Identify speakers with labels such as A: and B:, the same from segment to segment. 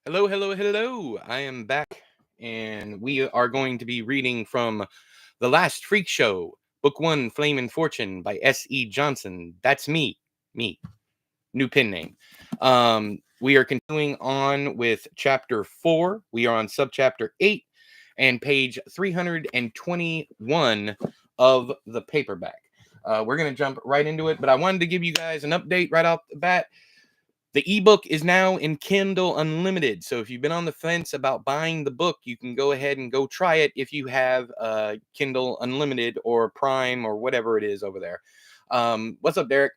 A: Hello, hello, hello. I am back, and we are going to be reading from The Last Freak Show, Book One, Flame and Fortune by S.E. Johnson. That's me, new pen name. We are continuing on with Chapter 4. We are on Subchapter 8 and page 321 of the paperback. We're going to jump right into it, but I wanted to give you guys an update right off the bat. The ebook is now in Kindle Unlimited. So if you've been on the fence about buying the book, you can go ahead and go try it if you have Kindle Unlimited or Prime or whatever it is over there. What's up, Derek?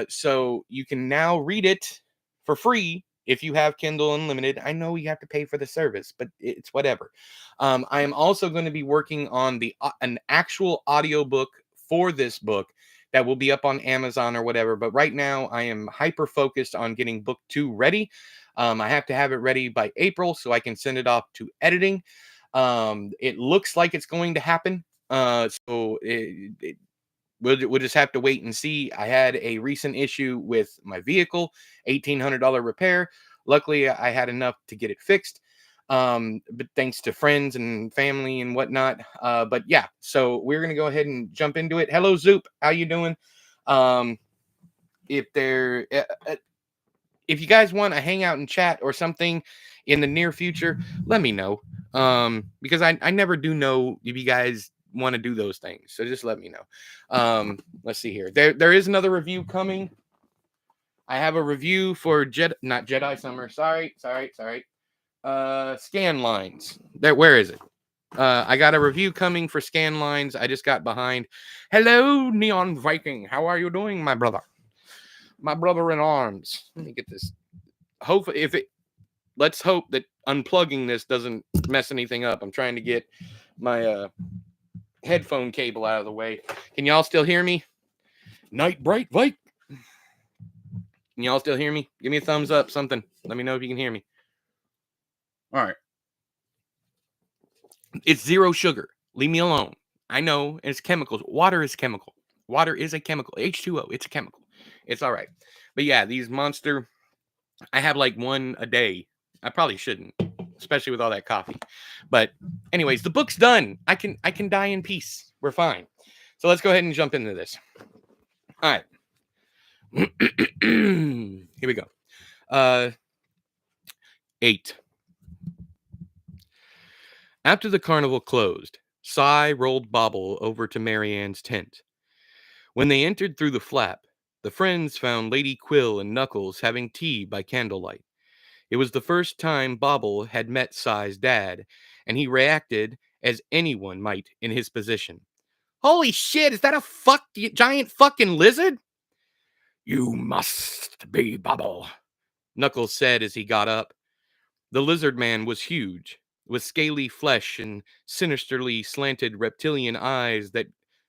A: So you can now read it for free if you have Kindle Unlimited. I know you have to pay for the service, but it's whatever. I am also going to be working on an actual audiobook for this book that will be up on Amazon or whatever. But right now, I am hyper focused on getting book 2 ready. I have to have it ready by April so I can send it off to editing. It looks like it's going to happen. We'll just have to wait and see. I had a recent issue with my vehicle, $1,800 repair. Luckily, I had enough to get it fixed. But thanks to friends and family and whatnot. But yeah, so we're gonna go ahead and jump into it. Hello, Zoop. How you doing? Um, if there, if you guys want to hang out and chat or something in the near future, let me know. Because I never do know if you guys want to do those things. So just let me know. Let's see here. There is another review coming. I have a review for not Jedi Summer. Sorry. Scan lines. Where is it? I got a review coming for Scan Lines. I just got behind. Hello, Neon Viking. How are you doing, my brother? My brother in arms. Let me get this. Let's hope that unplugging this doesn't mess anything up. I'm trying to get my headphone cable out of the way. Can y'all still hear me? Night Bright Vike. Can y'all still hear me? Give me a thumbs up, something. Let me know if you can hear me. All right. It's zero sugar. Leave me alone. I know it's chemicals. Water is chemical. Water is a chemical. H2O, it's a chemical. It's all right. But yeah, these monster, I have like one a day. I probably shouldn't, especially with all that coffee. But anyways, the book's done. I can die in peace. We're fine. So let's go ahead and jump into this. All right. Here we go. 8. After the carnival closed, Cy rolled Bobble over to Marianne's tent. When they entered through the flap, the friends found Lady Quill and Knuckles having tea by candlelight. It was the first time Bobble had met Cy's dad, and he reacted as anyone might in his position. Holy shit, is that a giant fucking lizard? You must be Bobble, Knuckles said as he got up. The lizard man was huge, with scaly flesh and sinisterly slanted reptilian eyes that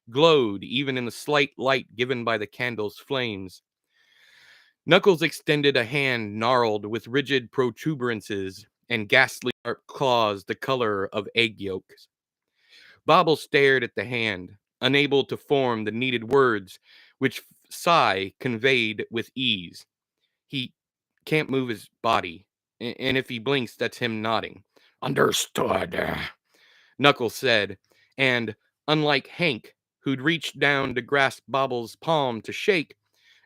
A: glowed even in the slight light given by the candle's flames. Knuckles extended a hand gnarled with rigid protuberances and ghastly sharp claws the color of egg yolks. Bobble stared at the hand, unable to form the needed words, which Cy conveyed with ease. He can't move his body, and if he blinks, that's him nodding. Understood, Knuckles said, and, unlike Hank, who'd reached down to grasp Bobble's palm to shake,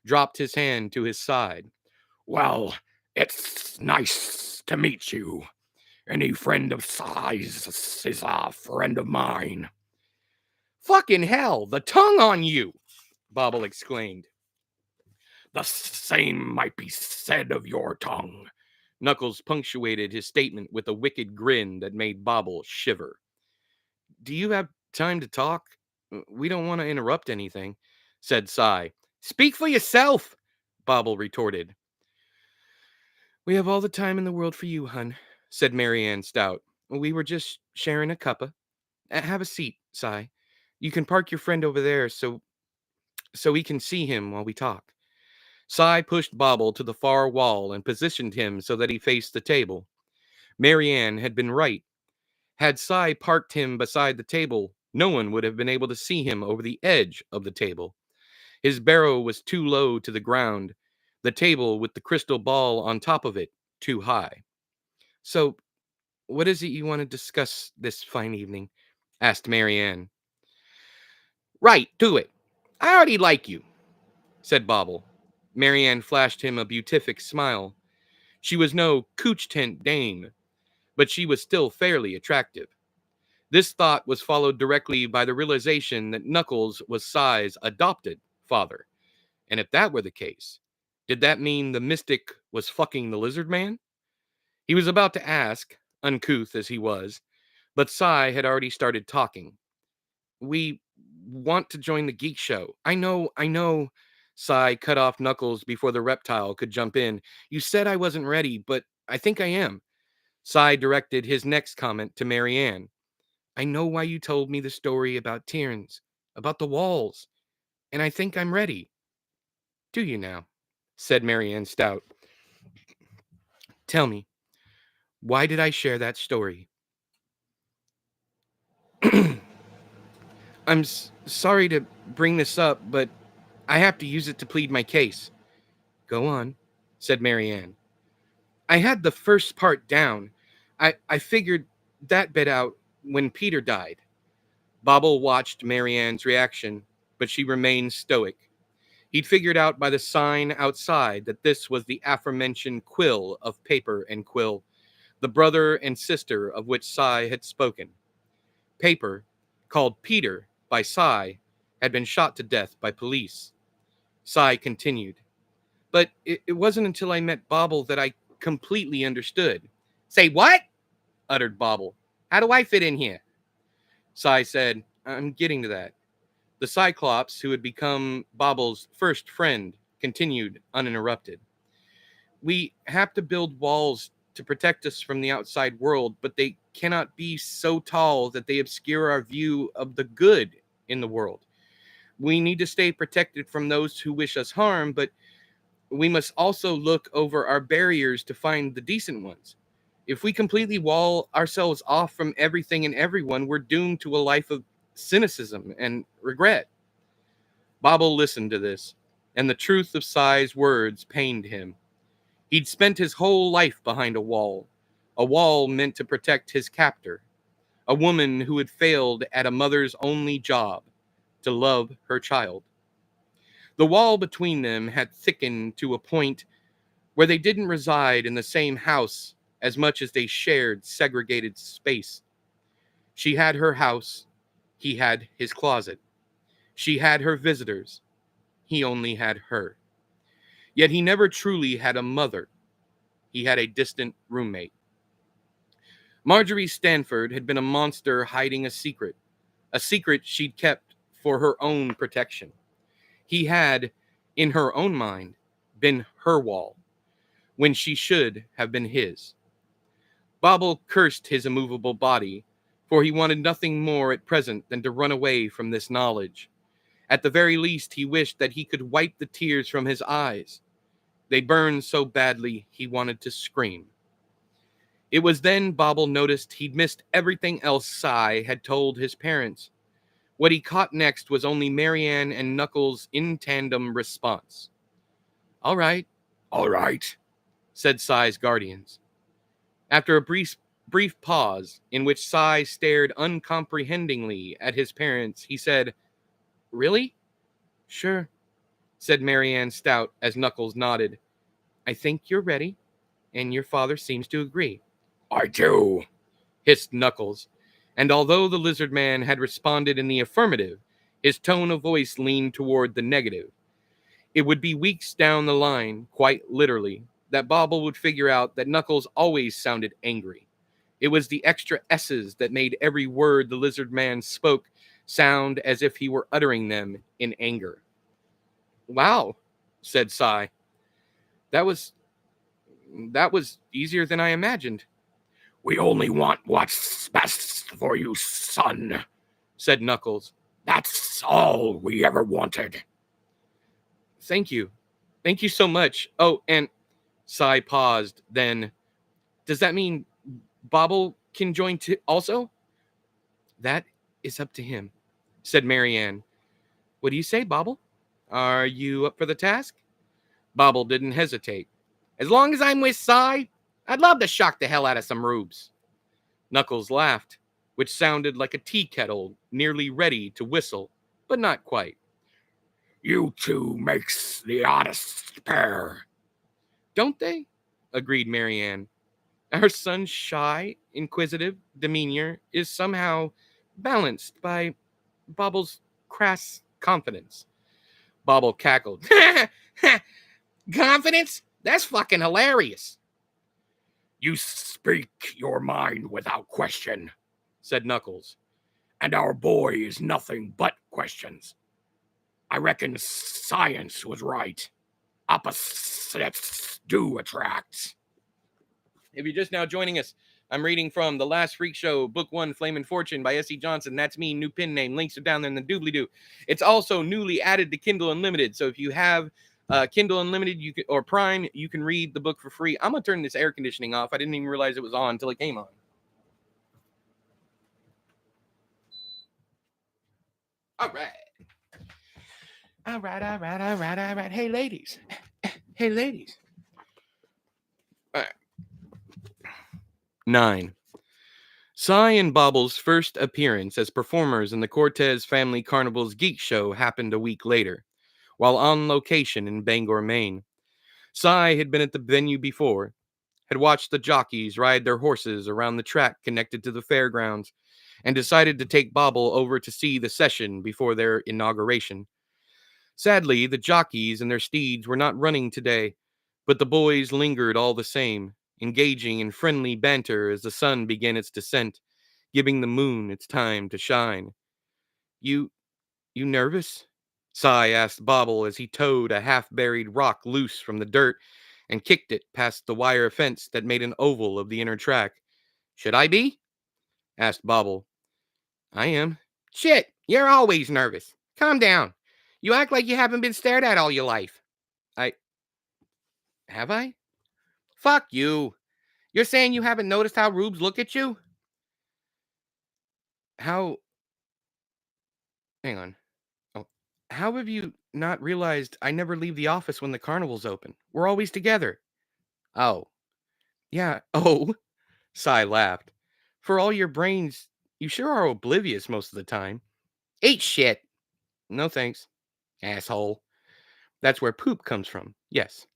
A: dropped his hand to his side. Well, it's nice to meet you. Any friend of Cy's is a friend of mine. Fucking hell, the tongue on you! Bobble exclaimed. The same might be said of your tongue. Knuckles punctuated his statement with a wicked grin that made Bobble shiver. Do you have time to talk? We don't want to interrupt anything, said Cy. Speak for yourself, Bobble retorted. We have all the time in the world for you, hun, said Marianne Stout. We were just sharing a cuppa. Have a seat, Cy. You can park your friend over there so we can see him while we talk. Cy pushed Bobble to the far wall and positioned him so that he faced the table. Marianne had been right. Had Cy parked him beside the table, no one would have been able to see him over the edge of the table. His barrow was too low to the ground, the table with the crystal ball on top of it too high. So, what is it you want to discuss this fine evening? Asked Marianne. Right, do it. I already like you, said Bobble. Marianne flashed him a beatific smile. She was no couch tent dame, but she was still fairly attractive. This thought was followed directly by the realization that Knuckles was Sai's adopted father. And if that were the case, did that mean the mystic was fucking the lizard man? He was about to ask, uncouth as he was, but Sai had already started talking. We want to join the geek show. I know. Sai cut off Knuckles before the reptile could jump in. You said I wasn't ready, but I think I am. Sai directed his next comment to Marianne. I know why you told me the story about Tierns, about the walls, and I think I'm ready. Do you now? Said Marianne Stout. Tell me, why did I share that story? I'm sorry to bring this up, but I have to use it to plead my case. Go on, said Marianne. I had the first part down. I figured that bit out when Peter died. Bobble watched Marianne's reaction, but she remained stoic. He'd figured out by the sign outside that this was the aforementioned Quill of Paper and Quill, the brother and sister of which Sai had spoken. Paper, called Peter by Sai, had been shot to death by police. Sai continued. But it wasn't until I met Bobble that I completely understood. Say what? Uttered Bobble. How do I fit in here? Sai said, I'm getting to that. The Cyclops, who had become Bobble's first friend, continued uninterrupted. We have to build walls to protect us from the outside world, but they cannot be so tall that they obscure our view of the good in the world. We need to stay protected from those who wish us harm, but we must also look over our barriers to find the decent ones. If we completely wall ourselves off from everything and everyone, we're doomed to a life of cynicism and regret. Bobble listened to this, and the truth of Sai's words pained him. He'd spent his whole life behind a wall meant to protect his captor, a woman who had failed at a mother's only job, to love her child. The wall between them had thickened to a point where they didn't reside in the same house as much as they shared segregated space. She had her house, he had his closet. She had her visitors, he only had her. Yet he never truly had a mother. He had a distant roommate. Marjorie Stanford had been a monster hiding a secret she'd kept for her own protection. He had, in her own mind, been her wall, when she should have been his. Bobble cursed his immovable body, for he wanted nothing more at present than to run away from this knowledge. At the very least, he wished that he could wipe the tears from his eyes. They burned so badly he wanted to scream. It was then Bobble noticed he'd missed everything else Sai had told his parents. What he caught next was only Marianne and Knuckles' in tandem response. All right, said Sai's guardians. After a brief pause, in which Sai stared uncomprehendingly at his parents, he said, Really? Sure, said Marianne Stout as Knuckles nodded. I think you're ready, and your father seems to agree. I do, hissed Knuckles, and although the lizard man had responded in the affirmative, his tone of voice leaned toward the negative. It would be weeks down the line, quite literally, that Bobble would figure out that Knuckles always sounded angry. It was the extra S's that made every word the lizard man spoke sound as if he were uttering them in anger. Wow, said Sai. That was easier than I imagined. We only want what's best for you, son, said Knuckles. That's all we ever wanted. Thank you. Thank you so much. Oh, and Sai paused, then, does that mean Bobble can join also? That is up to him, said Marianne. What do you say, Bobble? Are you up for the task? Bobble didn't hesitate. As long as I'm with Sai, I'd love to shock the hell out of some rubes. Knuckles laughed, which sounded like a tea kettle nearly ready to whistle, but not quite. You two makes the oddest pair. Don't they? Agreed Marianne. Our son's shy, inquisitive demeanor is somehow balanced by Bobble's crass confidence. Bobble cackled. Confidence? That's fucking hilarious. You speak your mind without question, said Knuckles. And our boy is nothing but questions. I reckon science was right. Opposites do attract. If you're just now joining us, I'm reading from The Last Freak Show, Book 1, Flame and Fortune by S.E. Johnson. That's me, new pin name. Links are down there in the doobly-doo. It's also newly added to Kindle Unlimited. So if you have Kindle Unlimited or Prime, you can read the book for free. I'm going to turn this air conditioning off. I didn't even realize it was on until it came on. All right. All right. Hey, ladies. Hey, ladies. All right. 9. Cy and Bobble's first appearance as performers in the Cortez Family Carnival's Geek Show happened a week later, while on location in Bangor, Maine. Cy had been at the venue before, had watched the jockeys ride their horses around the track connected to the fairgrounds, and decided to take Bobble over to see the session before their inauguration. Sadly, the jockeys and their steeds were not running today, but the boys lingered all the same, engaging in friendly banter as the sun began its descent, giving the moon its time to shine. You nervous? Cy asked Bobble as he towed a half-buried rock loose from the dirt and kicked it past the wire fence that made an oval of the inner track. Should I be? Asked Bobble. I am. Shit, you're always nervous. Calm down. You act like you haven't been stared at all your life. Have I? Fuck you. You're saying you haven't noticed how rubes look at you? How... Hang on. Oh, how have you not realized I never leave the office when the carnival's open? We're always together. Oh. Yeah, oh. Cy laughed. For all your brains, you sure are oblivious most of the time. Eat shit. No thanks, asshole. That's where poop comes from. Yes.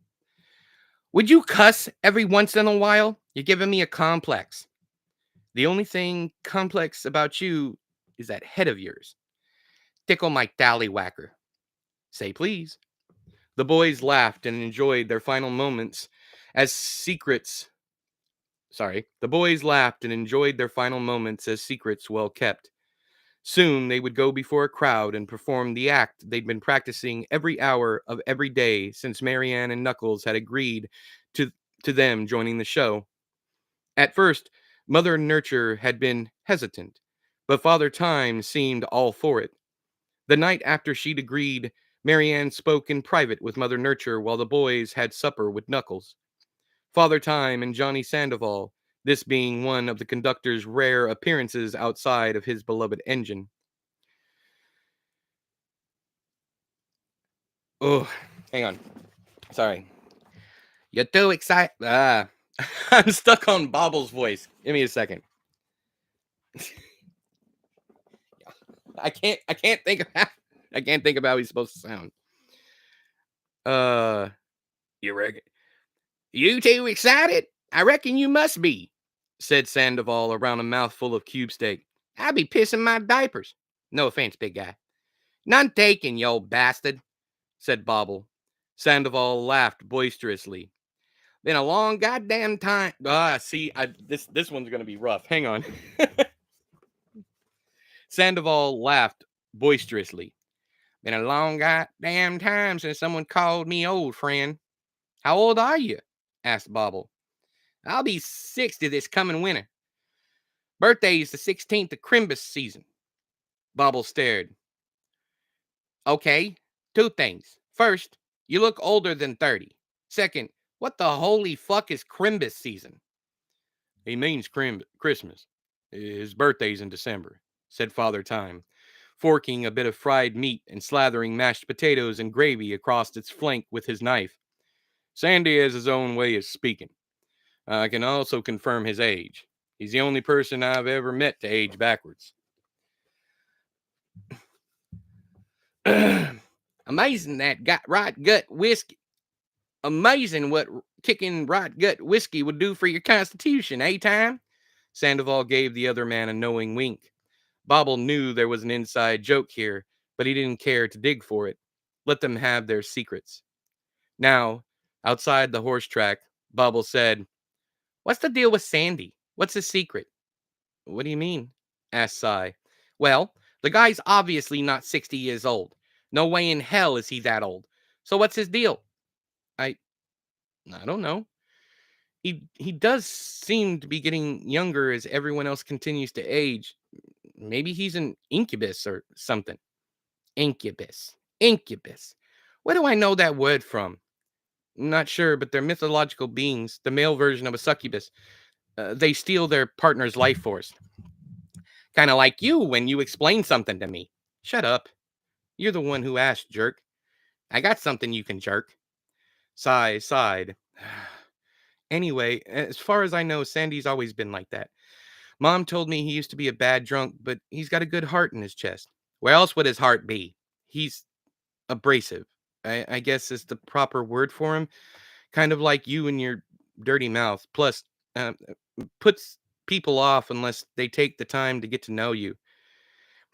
A: Would you cuss every once in a while? You're giving me a complex. The only thing complex about you is that head of yours. Tickle my tallywhacker. Say please. The boys laughed and enjoyed their final moments as secrets. The boys laughed and enjoyed their final moments as secrets well kept. Soon they would go before a crowd and perform the act they'd been practicing every hour of every day since Marianne and Knuckles had agreed to, to them joining the show. At first, Mother Nurture had been hesitant, but Father Time seemed all for it. The night after she'd agreed, Marianne spoke in private with Mother Nurture while the boys had supper with Knuckles. Father Time and Johnny Sandoval, this being one of the conductor's rare appearances outside of his beloved engine. Oh, hang on. Sorry. You're too excited. I'm stuck on Bobble's voice. Give me a second. I can't think of how he's supposed to sound. You reckon? You too excited? I reckon you must be, said Sandoval around a mouthful of cube steak. I'll be pissing my diapers. No offense, big guy. None taken, you old bastard, said Bobble. Sandoval laughed boisterously. Been a long goddamn time. This one's gonna be rough. Hang on. Sandoval laughed boisterously. Been a long goddamn time since someone called me old, friend. How old are you? Asked Bobble. I'll be 60 this coming winter. Birthday's the 16th of Crimbus season. Bobble stared. Okay, 2 things. First, you look older than 30. Second, what the holy fuck is Crimbus season? He means Christmas. His birthday's in December, said Father Time, forking a bit of fried meat and slathering mashed potatoes and gravy across its flank with his knife. Sandy has his own way of speaking. I can also confirm his age. He's the only person I've ever met to age backwards. Amazing that got right gut whiskey. Amazing what kicking right gut whiskey would do for your constitution, eh, Time? Sandoval gave the other man a knowing wink. Bobble knew there was an inside joke here, but he didn't care to dig for it. Let them have their secrets. Now, outside the horse track, Bobble said, "What's the deal with Sandy? What's his secret?" "What do you mean?" asked Cy. "Well, the guy's obviously not 60 years old. No way in hell is he that old. So what's his deal?" I I don't know. He does seem to be getting younger as everyone else continues to age. Maybe he's an incubus or something. Incubus. Incubus. Where do I know that word from? Not sure, but they're mythological beings, the male version of a succubus. They steal their partner's life force. Kind of like you when you explain something to me. Shut up. You're the one who asked, jerk. I got something you can jerk. Sigh sighed. Anyway, as far as I know, Sandy's always been like that. Mom told me he used to be a bad drunk, but he's got a good heart in his chest. Where else would his heart be? He's abrasive, I guess is the proper word for him. Kind of like you and your dirty mouth. Plus, puts people off unless they take the time to get to know you.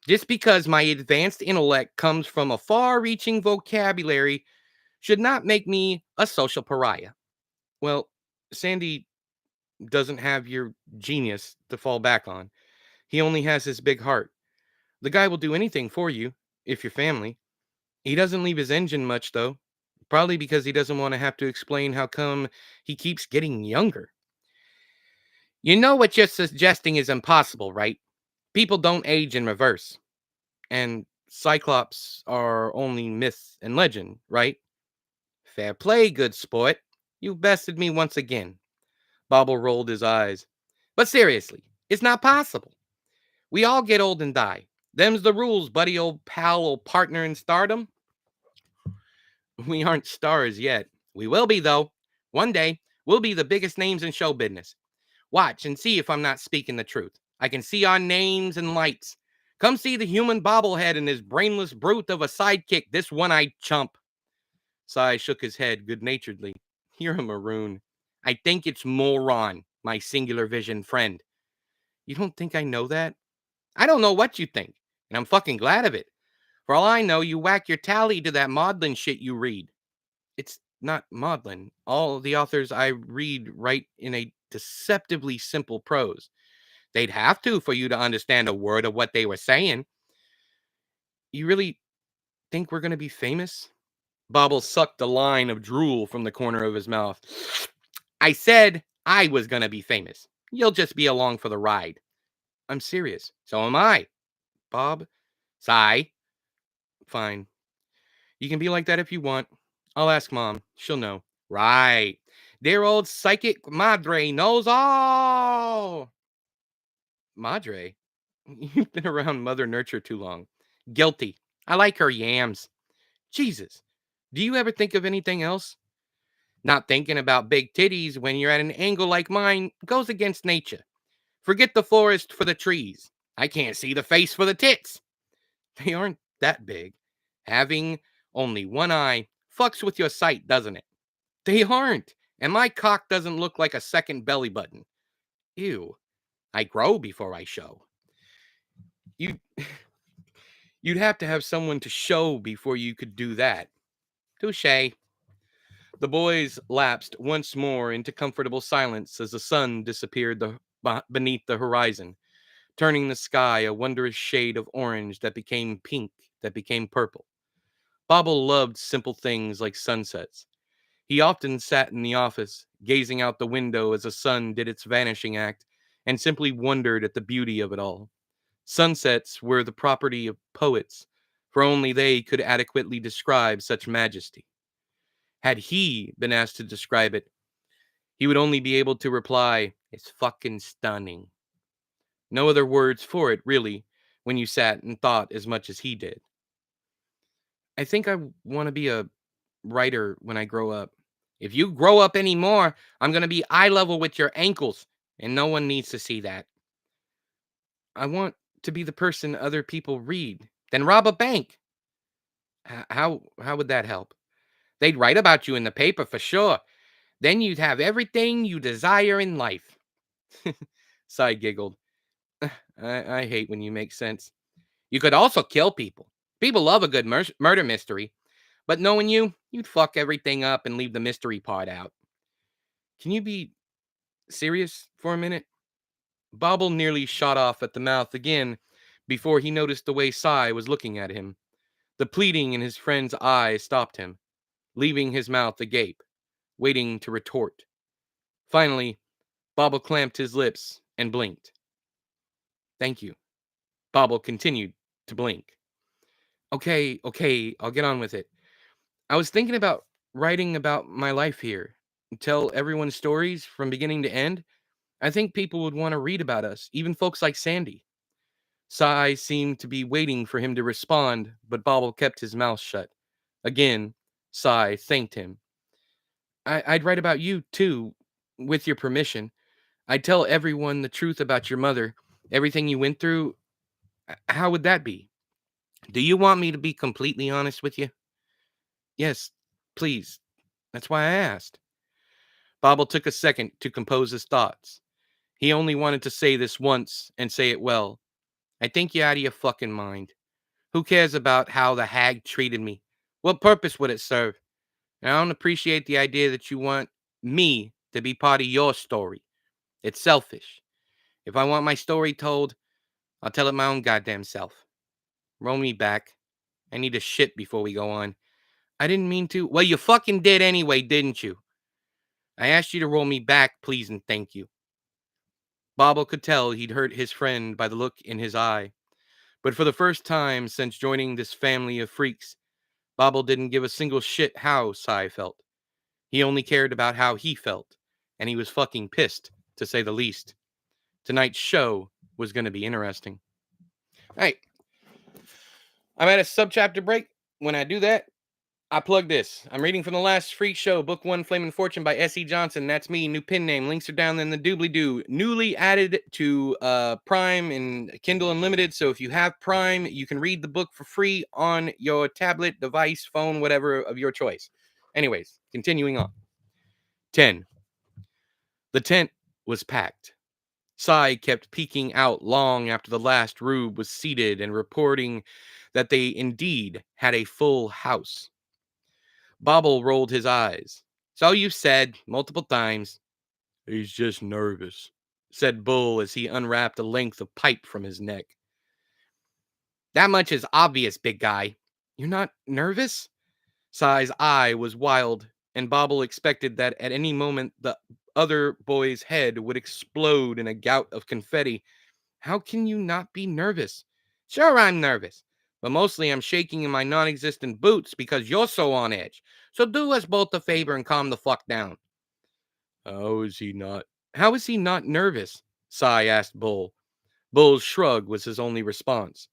A: Just because my advanced intellect comes from a far reaching vocabulary should not make me a social pariah. Well, Sandy doesn't have your genius to fall back on. He only has his big heart. The guy will do anything for you, if you're family. He doesn't leave his engine much, though. Probably because he doesn't want to have to explain how come he keeps getting younger. You know what you're suggesting is impossible, right? People don't age in reverse. And Cyclops are only myth and legend, right? Fair play, good sport. You've bested me once again. Bobble rolled his eyes. But seriously, it's not possible. We all get old and die. Them's the rules, buddy, old pal, old partner in stardom. We aren't stars yet. We will be, though. One day, we'll be the biggest names in show business. Watch and see if I'm not speaking the truth. I can see our names and lights. Come see the human bobblehead and his brainless brute of a sidekick, this one-eyed chump. Cy shook his head good-naturedly. You're a maroon. I think it's moron, my singular vision friend. You don't think I know that? I don't know what you think, and I'm fucking glad of it. For all I know, you whack your tally to that maudlin shit you read. It's not maudlin. All the authors I read write in a deceptively simple prose. They'd have to for you to understand a word of what they were saying. You really think we're going to be famous? Bobble sucked a line of drool from the corner of his mouth. I said I was going to be famous. You'll just be along for the ride. I'm serious. So am I. Bob? Sigh. Fine. You can be like that if you want. I'll ask Mom. She'll know. Right. Dear old psychic Madre knows all. Madre? You've been around Mother Nurture too long. Guilty. I like her yams. Jesus. Do you ever think of anything else? Not thinking about big titties when you're at an angle like mine goes against nature. Forget the forest for the trees. I can't see the face for the tits. They aren't that big. Having only one eye fucks with your sight, doesn't it? They aren't. And my cock doesn't look like a second belly button. Ew. I grow before I show. You you'd have to have someone to show before you could do that. Touche. The boys lapsed once more into comfortable silence as the sun disappeared beneath the horizon, turning the sky a wondrous shade of orange that became pink, that became purple. Bobble loved simple things like sunsets. He often sat in the office, gazing out the window as the sun did its vanishing act, and simply wondered at the beauty of it all. Sunsets were the property of poets, for only they could adequately describe such majesty. Had he been asked to describe it, he would only be able to reply, "It's fucking stunning." No other words for it, really, when you sat and thought as much as he did. I think I want to be a writer when I grow up. If you grow up anymore, I'm going to be eye level with your ankles, and no one needs to see that. I want to be the person other people read. Then rob a bank. How would that help? They'd write about you in the paper for sure. Then you'd have everything you desire in life. Sai giggled. I hate when you make sense. You could also kill people. People love a good murder mystery. But knowing you, you'd fuck everything up and leave the mystery part out. Can you be serious for a minute? Bobble nearly shot off at the mouth again before he noticed the way Sai was looking at him. The pleading in his friend's eyes stopped him, leaving his mouth agape, waiting to retort. Finally, Bobble clamped his lips and blinked. Thank you. Bobble continued to blink. Okay, I'll get on with it. I was thinking about writing about my life here. Tell everyone stories from beginning to end. I think people would want to read about us, even folks like Sandy. Sai seemed to be waiting for him to respond, but Bobble kept his mouth shut. Again, Sai thanked him. I'd write about you, too, with your permission. I'd tell everyone the truth about your mother, everything you went through. How would that be? Do you want me to be completely honest with you? Yes, please. That's why I asked. Bobble took a second to compose his thoughts. He only wanted to say this once and say it well. I think you're out of your fucking mind. Who cares about how the hag treated me? What purpose would it serve? And I don't appreciate the idea that you want me to be part of your story. It's selfish. If I want my story told, I'll tell it my own goddamn self. Roll me back. I need a shit before we go on. I didn't mean to. Well, you fucking did anyway, didn't you? I asked you to roll me back, please and thank you. Bobble could tell he'd hurt his friend by the look in his eye. But for the first time since joining this family of freaks, Bobble didn't give a single shit how Sai felt. He only cared about how he felt, and he was fucking pissed, to say the least. Tonight's show was going to be interesting. All right, I'm at a subchapter break. When I do that, I plug this. I'm reading from the last Freak Show, Book 1, Flame and Fortune by S.E. Johnson. That's me, new pin name. Links are down in the doobly-doo. Newly added to Prime and Kindle Unlimited. So if you have Prime, you can read the book for free on your tablet, device, phone, whatever of your choice. Anyways, continuing on. 10. The tent was packed. Sai kept peeking out long after the last rube was seated and reporting that they indeed had a full house. Bobble rolled his eyes. So you said multiple times. He's just nervous, said Bull as he unwrapped a length of pipe from his neck. That much is obvious, big guy. You're not nervous? Sai's eye was wild, and Bobble expected that at any moment the other boy's head would explode in a gout of confetti. How can you not be nervous? Sure, I'm nervous, but mostly I'm shaking in my non existent boots because you're so on edge. So do us both a favor and calm the fuck down. How is he not? How is he not nervous? Sai asked Bull. Bull's shrug was his only response.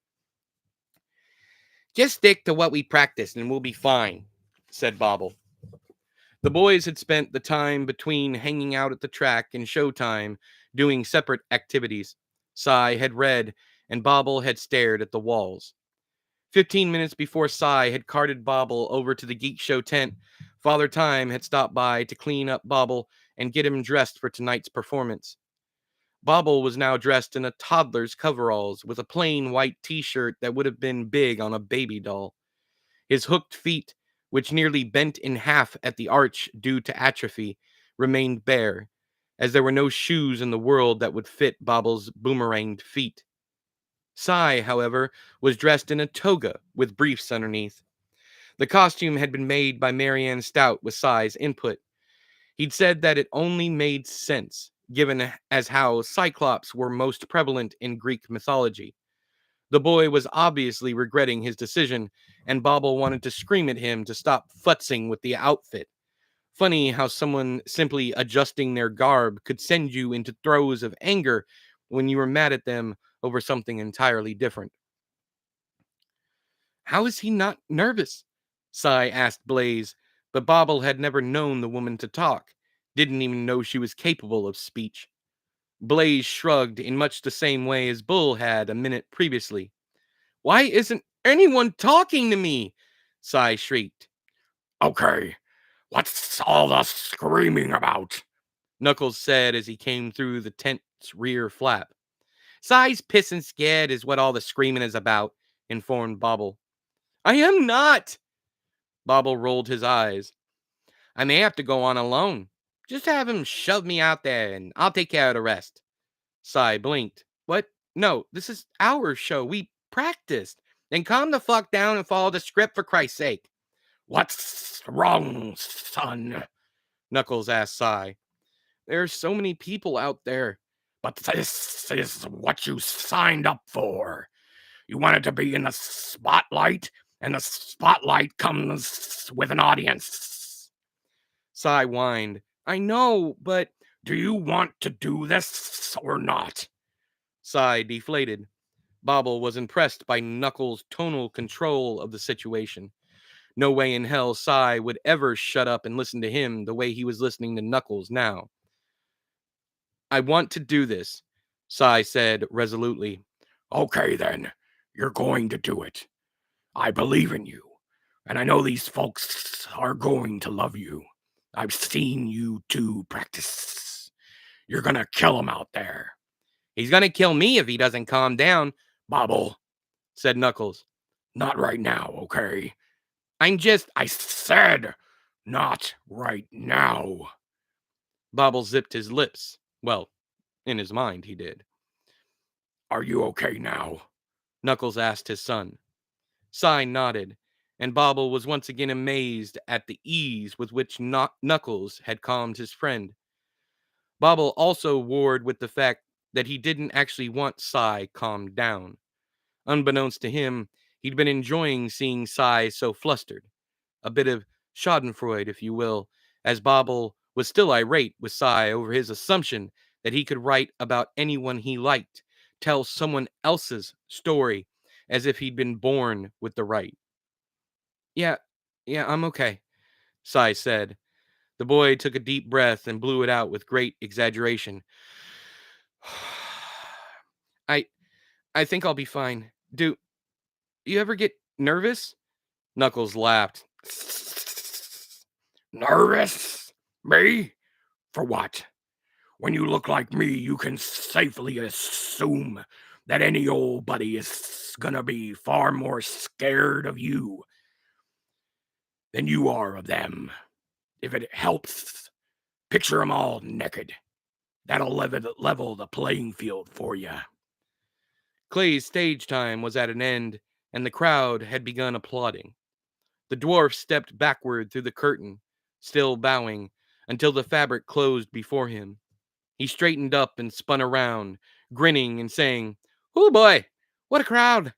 A: Just stick to what we practiced and we'll be fine, said Bobble. The boys had spent the time between hanging out at the track and showtime doing separate activities. Sai had read, and Bobble had stared at the walls. 15 minutes before Sai had carted Bobble over to the Geek Show tent, Father Time had stopped by to clean up Bobble and get him dressed for tonight's performance. Bobble was now dressed in a toddler's coveralls with a plain white t-shirt that would have been big on a baby doll. His hooked feet, which nearly bent in half at the arch due to atrophy, remained bare, as there were no shoes in the world that would fit Bobble's boomeranged feet. Sai, however, was dressed in a toga with briefs underneath. The costume had been made by Marianne Stout with Sai's input. He'd said that it only made sense, given as how Cyclops were most prevalent in Greek mythology. The boy was obviously regretting his decision, and Bobble wanted to scream at him to stop futzing with the outfit. Funny how someone simply adjusting their garb could send you into throes of anger when you were mad at them over something entirely different. How is he not nervous? Sai asked Blaze, But Bobble had never known the woman to talk, didn't even know she was capable of speech. Blaze shrugged in much the same way as Bull had a minute previously. Why isn't anyone talking to me? Sai shrieked.
B: Okay, what's all the screaming about?
A: Knuckles said as he came through the tent's rear flap. Sai's pissing scared is what all the screaming is about, informed Bobble. I am not! Bobble rolled his eyes. I may have to go on alone. Just have him shove me out there and I'll take care of the rest. Sai blinked. What? No, this is our show. We practiced. Then calm the fuck down and follow the script for Christ's sake.
B: What's wrong, son?
A: Knuckles asked Sai. There's so many people out there.
B: But this is what you signed up for. You wanted to be in the spotlight, and the spotlight comes with an audience.
A: Sai whined. I know, but
B: do you want to do this or not?
A: Sai deflated. Bobble was impressed by Knuckles' tonal control of the situation. No way in hell Sai would ever shut up and listen to him the way he was listening to Knuckles now. I want to do this, Sai said resolutely.
B: Okay then, you're going to do it. I believe in you, and I know these folks are going to love you. I've seen you two practice. You're gonna kill him out there.
A: He's gonna kill me if he doesn't calm down,
B: Bobble,
A: said Knuckles.
B: Not right now, okay?
A: I
B: said, not right now.
A: Bobble zipped his lips. Well, in his mind, he did.
B: Are you okay now?
A: Knuckles asked his son. Sai nodded, and Bobble was once again amazed at the ease with which Knuckles had calmed his friend. Bobble also warred with the fact that he didn't actually want Sai calmed down. Unbeknownst to him, he'd been enjoying seeing Sai so flustered. A bit of schadenfreude, if you will, as Bobble was still irate with Sai over his assumption that he could write about anyone he liked, tell someone else's story, as if he'd been born with the right. Yeah, I'm okay, Sai said. The boy took a deep breath and blew it out with great exaggeration. I think I'll be fine. Do you ever get nervous? Knuckles laughed.
B: Nervous? Me? For what? When you look like me, you can safely assume that any old buddy is gonna be far more scared of you than you are of them. If it helps, picture them all naked. That'll level the playing field for you.
A: Clay's stage time was at an end, and the crowd had begun applauding. The dwarf stepped backward through the curtain, still bowing, until the fabric closed before him. He straightened up and spun around, grinning and saying, "Oh boy, what a crowd!"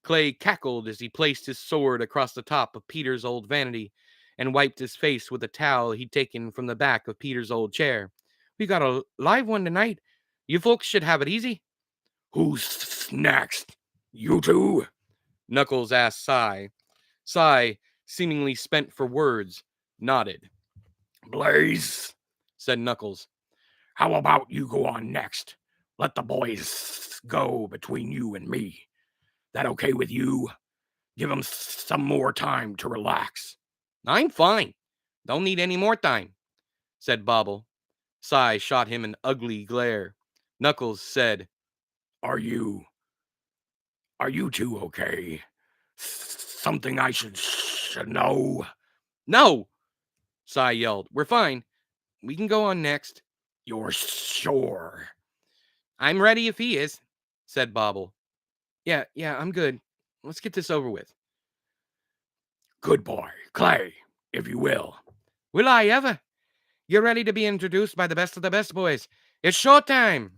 A: Clay cackled as he placed his sword across the top of Peter's old vanity and wiped his face with a towel he'd taken from the back of Peter's old chair. "We got a live one tonight. You folks should have it easy."
B: "Who's next? You two?"
A: Knuckles asked Sai. Sai, seemingly spent for words, nodded.
B: "Blaze,"
A: said Knuckles.
B: "How about you go on next? Let the boys go between you and me. That okay with you? Give them some more time to relax."
A: "I'm fine. Don't need any more time," said Bobble. Sai shot him an ugly glare. Knuckles said,
B: Are you two okay? Something I should know?"
A: "No!" Sai yelled. "We're fine. We can go on next."
B: "You're sure?"
A: "I'm ready if he is," said Bobble. Yeah, I'm good. Let's get this over with."
B: "Good boy. Clay, if you will."
A: "Will I ever? You're ready to be introduced by the best of the best, boys. It's showtime."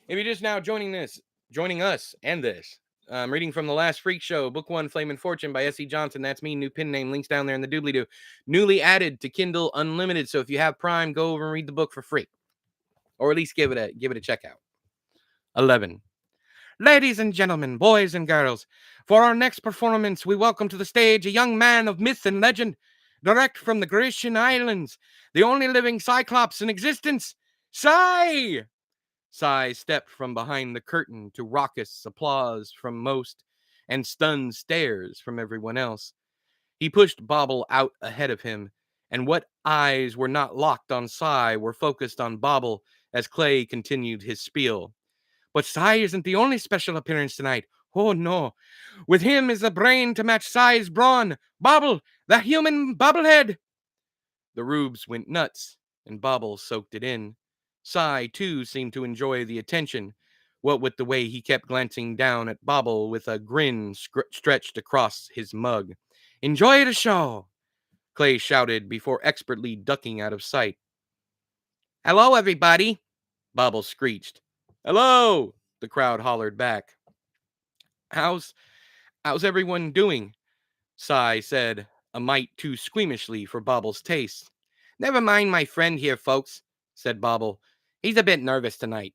A: If you're just now joining us, and this, I'm reading from The Last Freak Show, Book 1, Flame and Fortune by S.E. Johnson. That's me, new pin name, links down there in the doobly-doo. Newly added to Kindle Unlimited, so if you have Prime, go over and read the book for free. Or at least give it a check out. 11. Ladies and gentlemen, boys and girls, for our next performance, we welcome to the stage a young man of myth and legend. direct from the Grecian Islands, the only living Cyclops in existence. Sigh! Sigh stepped from behind the curtain to raucous applause from most and stunned stares from everyone else. He pushed Bobble out ahead of him, and what eyes were not locked on Sigh were focused on Bobble as Clay continued his spiel. But Sigh isn't the only special appearance tonight. Oh no. With him is the brain to match Sigh's brawn. Bobble, the human bobblehead. The rubes went nuts, and Bobble soaked it in. Sigh, too, seemed to enjoy the attention, what with the way he kept glancing down at Bobble with a grin stretched across his mug. Enjoy the show, Clay shouted before expertly ducking out of sight. Hello, everybody, Bobble screeched. Hello, the crowd hollered back. How's everyone doing? Sigh said, a mite too squeamishly for Bobble's taste. Never mind my friend here, folks, said Bobble. He's a bit nervous tonight.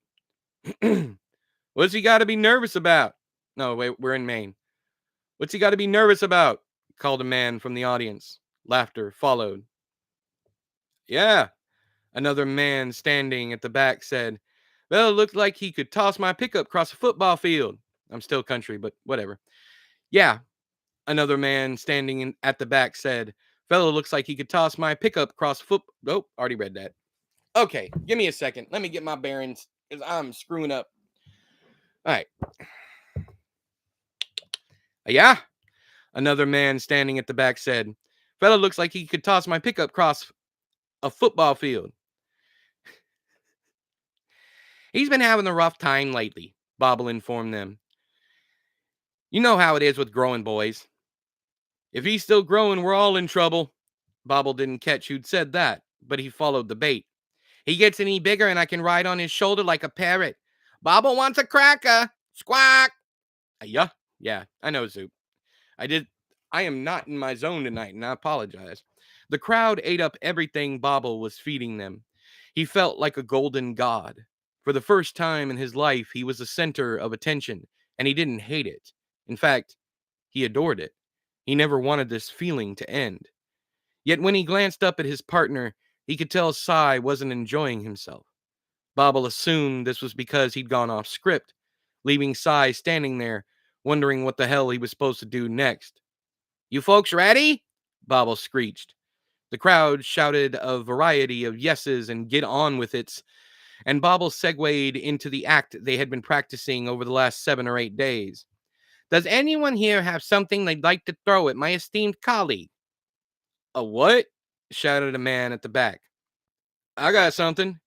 A: What's he got to be nervous about? No, wait, we're in Maine. What's he got to be nervous about? Called a man from the audience. Laughter followed. Yeah, another man standing at the back said. Well, it looked like he could toss my pickup across a football field. I'm still country, but whatever. Yeah, another man standing at the back said. Fellow looks like he could toss my pickup across foot. Oh, already read that. Okay, give me a second. Let me get my bearings because I'm screwing up. All right. Yeah, another man standing at the back said. Fellow looks like he could toss my pickup across a football field. He's been having a rough time lately, Bobble informed them. You know how it is with growing boys. If he's still growing, we're all in trouble. Bobble didn't catch who'd said that, but he followed the bait. He gets any bigger and I can ride on his shoulder like a parrot. Bobble wants a cracker. Squawk. Yeah, I know, Zoop. I am not in my zone tonight, and I apologize. The crowd ate up everything Bobble was feeding them. He felt like a golden god. For the first time in his life, he was the center of attention, and he didn't hate it. In fact, he adored it. He never wanted this feeling to end. Yet when he glanced up at his partner, he could tell Sigh wasn't enjoying himself. Bobble assumed this was because he'd gone off script, leaving Sigh standing there, wondering what the hell he was supposed to do next. You folks ready? Bobble screeched. The crowd shouted a variety of yeses and get on with it, and Bobble segued into the act they had been practicing over the last 7 or 8 days. Does anyone here have something they'd like to throw at my esteemed colleague? A what? Shouted a man at the back. I got something,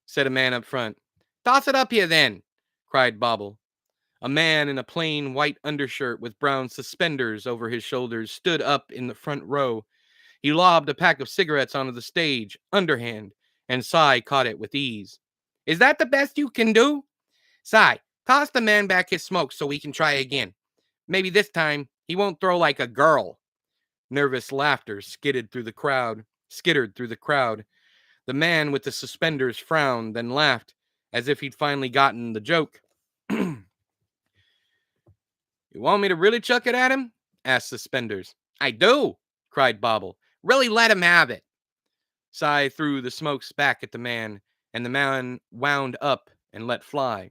A: said a man up front. Toss it up here then, cried Bobble. A man in a plain white undershirt with brown suspenders over his shoulders stood up in the front row. He lobbed a pack of cigarettes onto the stage, underhand, and Sigh caught it with ease. Is that the best you can do? Sigh, toss the man back his smoke so we can try again. Maybe this time he won't throw like a girl. Nervous laughter skittered through the crowd. The man with the suspenders frowned, then laughed, as if he'd finally gotten the joke. You want me to really chuck it at him? Asked Suspenders. I do, cried Bobble. Really let him have it. Sigh threw the smokes back at the man, and the man wound up and let fly.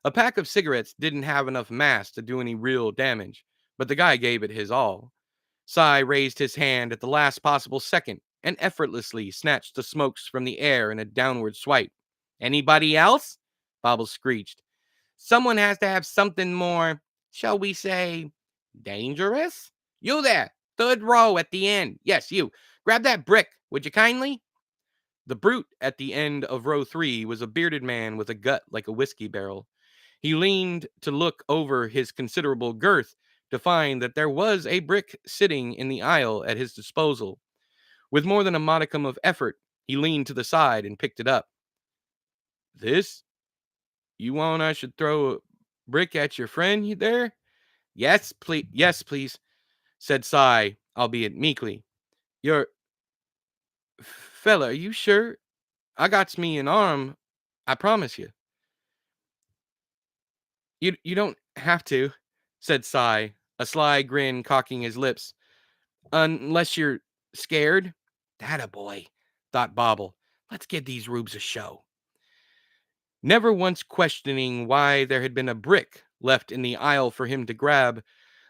A: A pack of cigarettes didn't have enough mass to do any real damage, but the guy gave it his all. Sigh raised his hand at the last possible second and effortlessly snatched the smokes from the air in a downward swipe. Anybody else? Bobble screeched. Someone has to have something more, shall we say, dangerous? You there, third row at the end. Yes, you. Grab that brick, would you kindly? The brute at the end of row 3 was a bearded man with a gut like a whiskey barrel. He leaned to look over his considerable girth to find that there was a brick sitting in the aisle at his disposal. With more than a modicum of effort, he leaned to the side and picked it up. This? You want I should throw a brick at your friend there? Yes, please, said Sigh, albeit meekly. You're... Fella, are you sure? I got me an arm, I promise you. You don't have to, said Sigh, a sly grin cocking his lips. Unless you're Scared? That a boy, thought Bobble. Let's give these rubes a show. Never once questioning why there had been a brick left in the aisle for him to grab,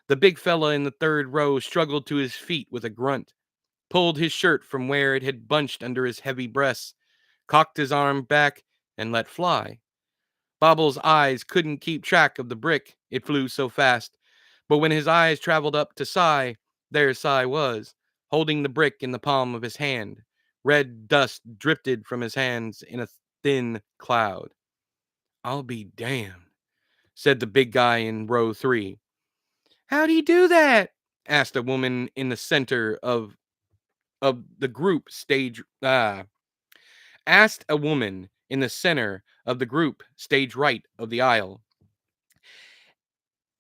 A: the big fella in the third row struggled to his feet with a grunt, pulled his shirt from where it had bunched under his heavy breasts, cocked his arm back, and let fly. Bobble's eyes couldn't keep track of the brick, it flew so fast, but when his eyes traveled up to Cy, there Cy was, holding the brick in the palm of his hand. Red dust drifted from his hands in a thin cloud. I'll be damned, said the big guy in row 3. How'd he do that? Asked a woman in the center of the group stage asked a woman in the center of the group stage right of the aisle.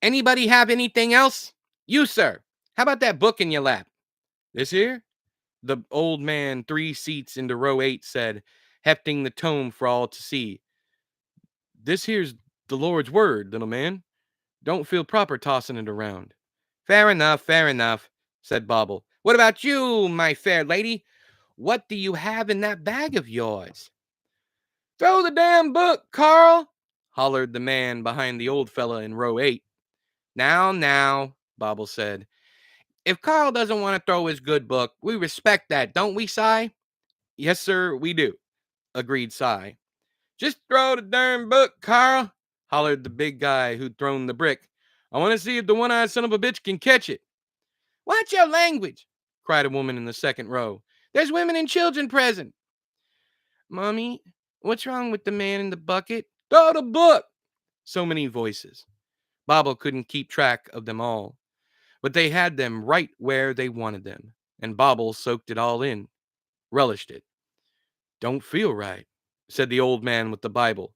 A: Anybody have anything else? You, sir. How about that book in your lap? This here? The old man 3 seats into row 8 said, hefting the tome for all to see. This here's the Lord's word, little man. Don't feel proper tossing it around. Fair enough, said Bobble. What about you, my fair lady? What do you have in that bag of yours? Throw the damn book, Carl, hollered the man behind the old fella in row 8. Now, Bobble said. If Carl doesn't want to throw his good book, we respect that, don't we, Cy? Yes, sir, we do, agreed Cy. Just throw the darn book, Carl, hollered the big guy who'd thrown the brick. I want to see if the one-eyed son of a bitch can catch it. Watch your language, cried a woman in the second row. There's women and children present. Mommy, what's wrong with the man in the bucket? Throw the book! So many voices. Bobble couldn't keep track of them all, but they had them right where they wanted them, and Bobble soaked it all in, relished it. Don't feel right, said the old man with the Bible,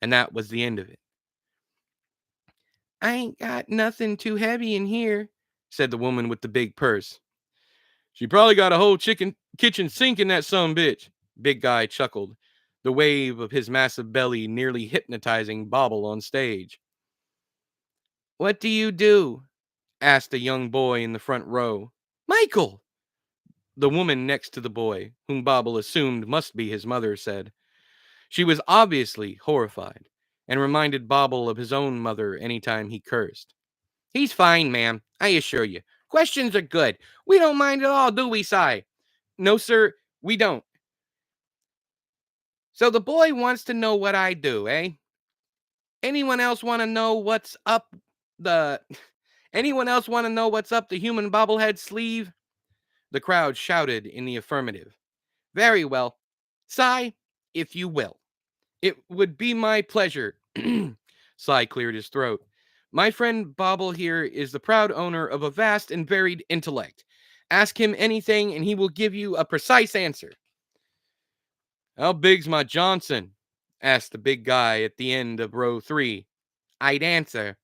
A: and that was the end of it. I ain't got nothing too heavy in here, said the woman with the big purse. She probably got a whole kitchen sink in that son bitch, big guy chuckled, the wave of his massive belly nearly hypnotizing Bobble on stage. What do you do? Asked a young boy in the front row. Michael! The woman next to the boy, whom Bobble assumed must be his mother, said. She was obviously horrified, and reminded Bobble of his own mother any time he cursed. He's fine, ma'am, I assure you. Questions are good. We don't mind at all, do we, Cy? No, sir, we don't. So the boy wants to know what I do, eh? Anyone else want to know what's up the... Anyone else want to know what's up the human bobblehead sleeve? The crowd shouted in the affirmative. Very well. Cy, if you will. It would be my pleasure. Cy cleared his throat. My friend Bobble here is the proud owner of a vast and varied intellect. Ask him anything and he will give you a precise answer. How big's my Johnson? Asked the big guy at the end of row 3. I'd answer.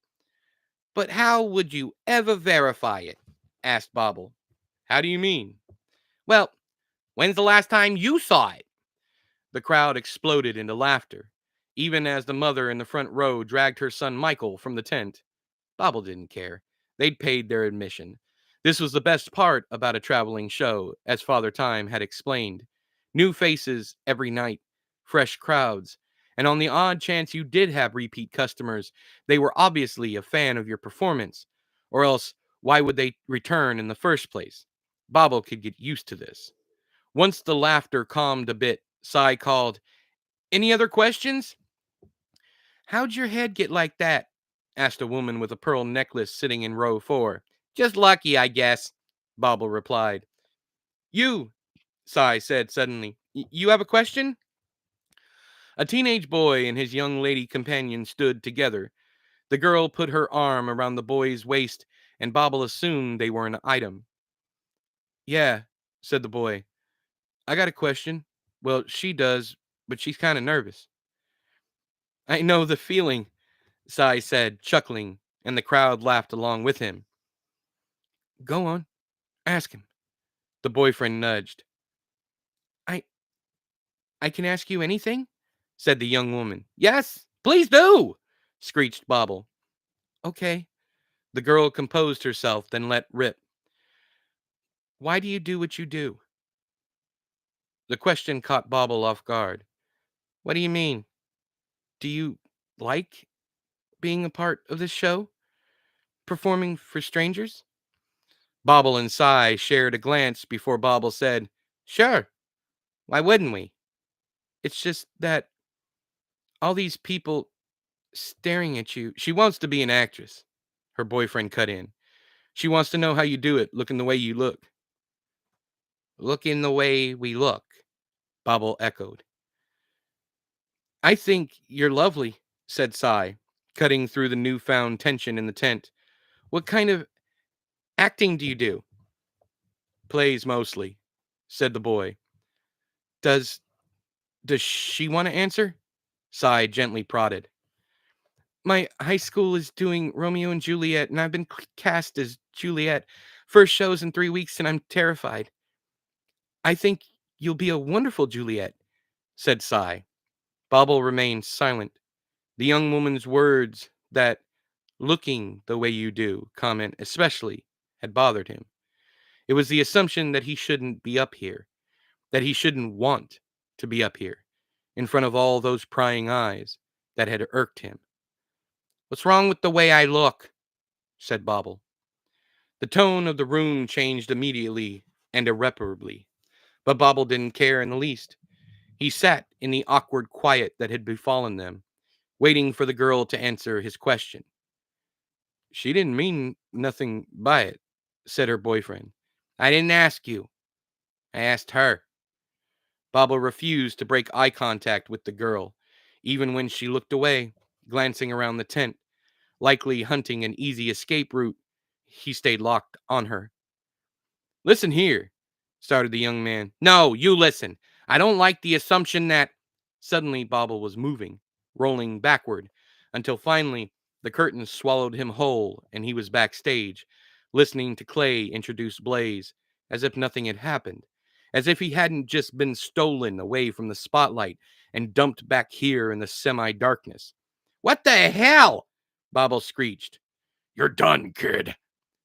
A: But how would you ever verify it? Asked Bobble. How do you mean? Well, when's the last time you saw it? The crowd exploded into laughter, even as the mother in the front row dragged her son Michael from the tent. Bobble didn't care. They'd paid their admission. This was the best part about a traveling show, as Father Time had explained. New faces every night, fresh crowds, and on the odd chance you did have repeat customers, they were obviously a fan of your performance, or else why would they return in the first place? Bobble could get used to this. Once the laughter calmed a bit, Cy called, Any other questions? How'd your head get like that? Asked a woman with a pearl necklace sitting in row 4. Just lucky, I guess, Bobble replied. You, Cy said suddenly. You have a question? A teenage boy and his young lady companion stood together. The girl put her arm around the boy's waist, and Bobble assumed they were an item. Yeah, said the boy. I got a question. Well, she does, but she's kind of nervous. I know the feeling, Cy said, chuckling, and the crowd laughed along with him. Go on, ask him. The boyfriend nudged. I I can ask you anything? Said the young woman. Yes, please do, screeched Bobble. Okay. The girl composed herself, then let rip. Why do you do what you do? The question caught Bobble off guard. What do you mean? Do you like being a part of this show? Performing for strangers? Bobble and Cy shared a glance before Bobble said, Sure, why wouldn't we? It's just that all these people staring at you. She wants to be an actress. Her boyfriend cut in. She wants to know how you do it, looking the way you look. Looking the way we look, Bobble echoed. I think you're lovely, said Cy, cutting through the newfound tension in the tent. What kind of acting do you do? Plays mostly, said the boy. Does does she want to answer? Cy gently prodded. My high school is doing Romeo and Juliet, and I've been cast as Juliet. First show's in 3 weeks, and I'm terrified. I think you'll be a wonderful Juliet, said Cy. Bobble remained silent. The young woman's words, that looking the way you do comment especially, had bothered him. It was the assumption that he shouldn't be up here, that he shouldn't want to be up here, in front of all those prying eyes, that had irked him. What's wrong with the way I look? Said Bobble. The tone of the room changed immediately and irreparably, but Bobble didn't care in the least. He sat in the awkward quiet that had befallen them, waiting for the girl to answer his question. She didn't mean nothing by it, said her boyfriend. I didn't ask you. I asked her. Bobble refused to break eye contact with the girl, even when she looked away, glancing around the tent, likely hunting an easy escape route. He stayed locked on her. Listen here, started the young man. No, you listen. I don't like the assumption that. Suddenly, Bobble was moving, rolling backward, until finally the curtains swallowed him whole and he was backstage, listening to Clay introduce Blaze, as if nothing had happened, as if he hadn't just been stolen away from the spotlight and dumped back here in the semi darkness. What the hell? Bobble screeched.
B: You're done, kid,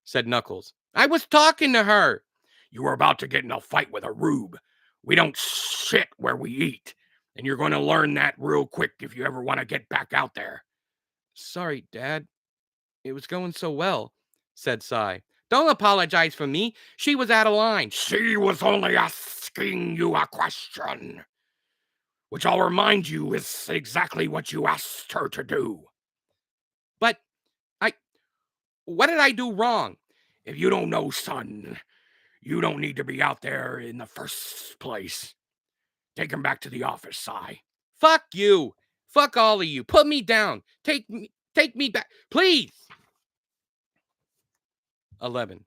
A: said Knuckles. I was talking to her.
B: You were about to get in a fight with a rube. We don't shit where we eat, and you're going to learn that real quick if you ever want to get back out there.
A: Sorry, Dad. It was going so well, said Cy. Don't apologize for me. She was out of line.
B: She was only asking you a question, which I'll remind you is exactly what you asked her to do.
A: But what did I do wrong?
B: If you don't know, son, you don't need to be out there in the first place. Take him back to the office, Cy.
A: Fuck you. Fuck all of you. Put me down. Take me back. Please. 11.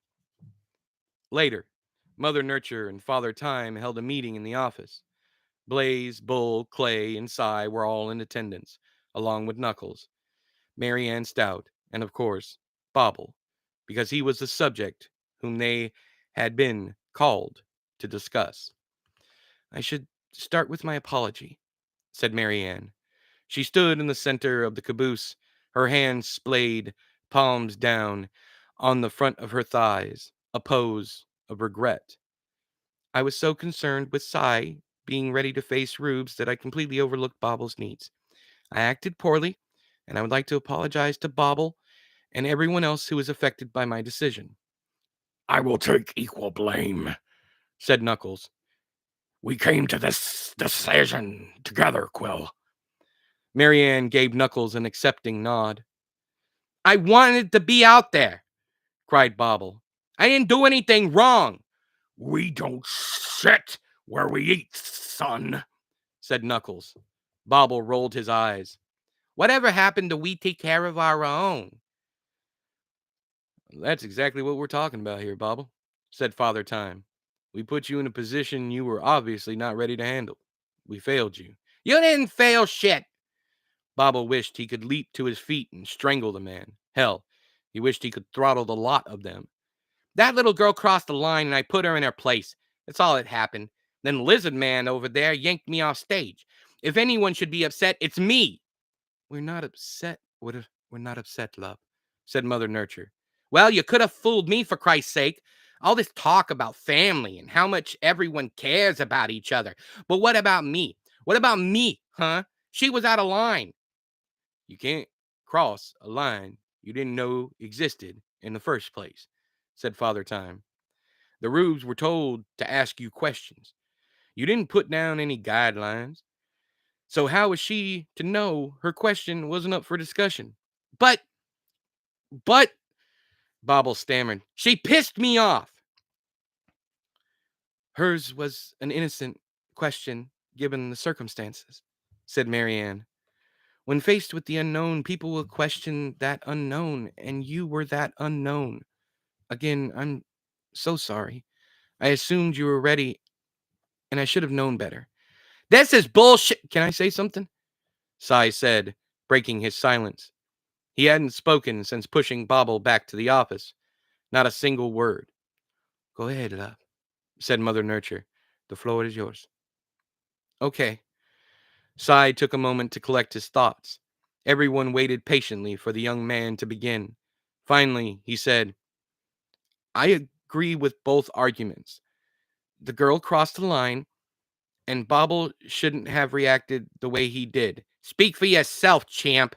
A: Later, Mother Nurture and Father Time held a meeting in the office. Blaze, Bull, Clay, and Cy were all in attendance, along with Knuckles, Mary Ann Stout, and of course, Bobble, because he was the subject whom they had been called to discuss. I should start with my apology, said Mary Ann. She stood in the center of the caboose, her hands splayed, palms down, on the front of her thighs, a pose of regret. I was so concerned with Cy being ready to face Rubes that I completely overlooked Bobble's needs. I acted poorly, and I would like to apologize to Bobble and everyone else who was affected by my decision.
B: I will take equal blame,
A: said Knuckles.
B: We came to this decision together, Quill.
A: Mary Ann gave Knuckles an accepting nod. I wanted to be out there, cried Bobble. I didn't do anything wrong.
B: We don't shit where we eat, son,
A: said Knuckles. Bobble rolled his eyes. Whatever happened to we take care of our own? That's exactly what we're talking about here, Bobble, said Father Time. We put you in a position you were obviously not ready to handle. We failed you. You didn't fail shit. Bobble wished he could leap to his feet and strangle the man. Hell, he wished he could throttle the lot of them. That little girl crossed the line and I put her in her place. That's all that happened. Then Lizard Man over there yanked me off stage. If anyone should be upset, it's me. We're not upset. We're not upset, love, said Mother Nurture. Well, you could have fooled me, for Christ's sake. All this talk about family and how much everyone cares about each other. But what about me? What about me, huh? She was out of line. You can't cross a line you didn't know existed in the first place, said Father Time. The rubes were told to ask you questions. You didn't put down any guidelines. So how was she to know her question wasn't up for discussion? But, Bobble stammered, she pissed me off. Hers was an innocent question given the circumstances, said Marianne. When faced with the unknown, people will question that unknown, and you were that unknown. Again, I'm so sorry. I assumed you were ready, and I should have known better. This is bullshit. Can I say something? Sai said, breaking his silence. He hadn't spoken since pushing Bobble back to the office. Not a single word. Go ahead, love, said Mother Nurture. The floor is yours. Okay. Sai took a moment to collect his thoughts. Everyone waited patiently for the young man to begin. Finally, he said, I agree with both arguments. The girl crossed the line, and Bobble shouldn't have reacted the way he did. Speak for yourself, champ,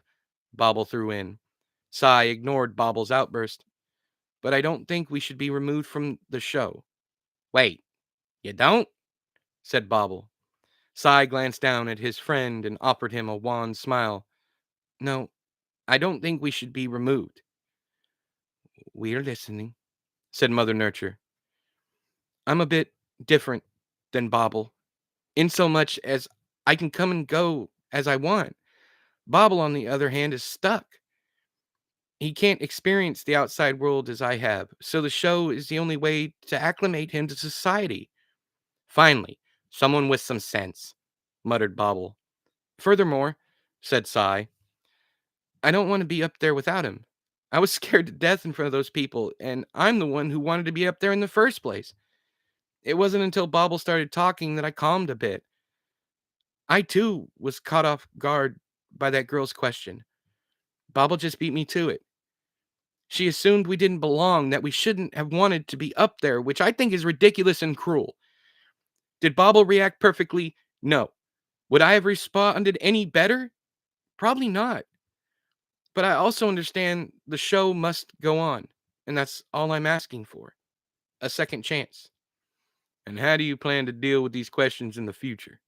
A: Bobble threw in. Sai ignored Bobble's outburst. But I don't think we should be removed from the show. Wait, you don't? Said Bobble. Sai glanced down at his friend and offered him a wan smile. No, I don't think we should be removed. We are listening, said Mother Nurture. I'm a bit different than Bobble, in so much as I can come and go as I want. Bobble, on the other hand, is stuck. He can't experience the outside world as I have, so the show is the only way to acclimate him to society. Finally, someone with some sense, muttered Bobble. Furthermore, said Sai, I don't want to be up there without him. I was scared to death in front of those people, and I'm the one who wanted to be up there in the first place. It wasn't until Bobble started talking that I calmed a bit. I, too, was caught off guard by that girl's question. Bobble just beat me to it. She assumed we didn't belong, that we shouldn't have wanted to be up there, which I think is ridiculous and cruel. Did Bobble react perfectly? No. Would I have responded any better? Probably not. But I also understand the show must go on, and that's all I'm asking for. A second chance. And how do you plan to deal with these questions in the future?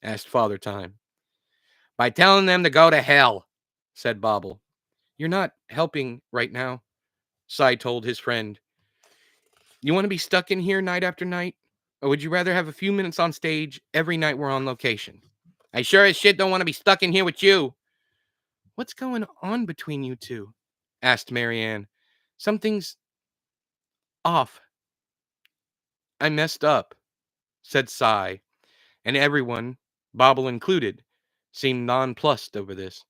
A: Asked Father Time. By telling them to go to hell, said Bobble. You're not helping right now, Sai told his friend. You want to be stuck in here night after night? Or would you rather have a few minutes on stage every night we're on location? I sure as shit don't want to be stuck in here with you. What's going on between you two? Asked Marianne. Something's off. I messed up, said Sai, and everyone, Bobble included, seemed nonplussed over this.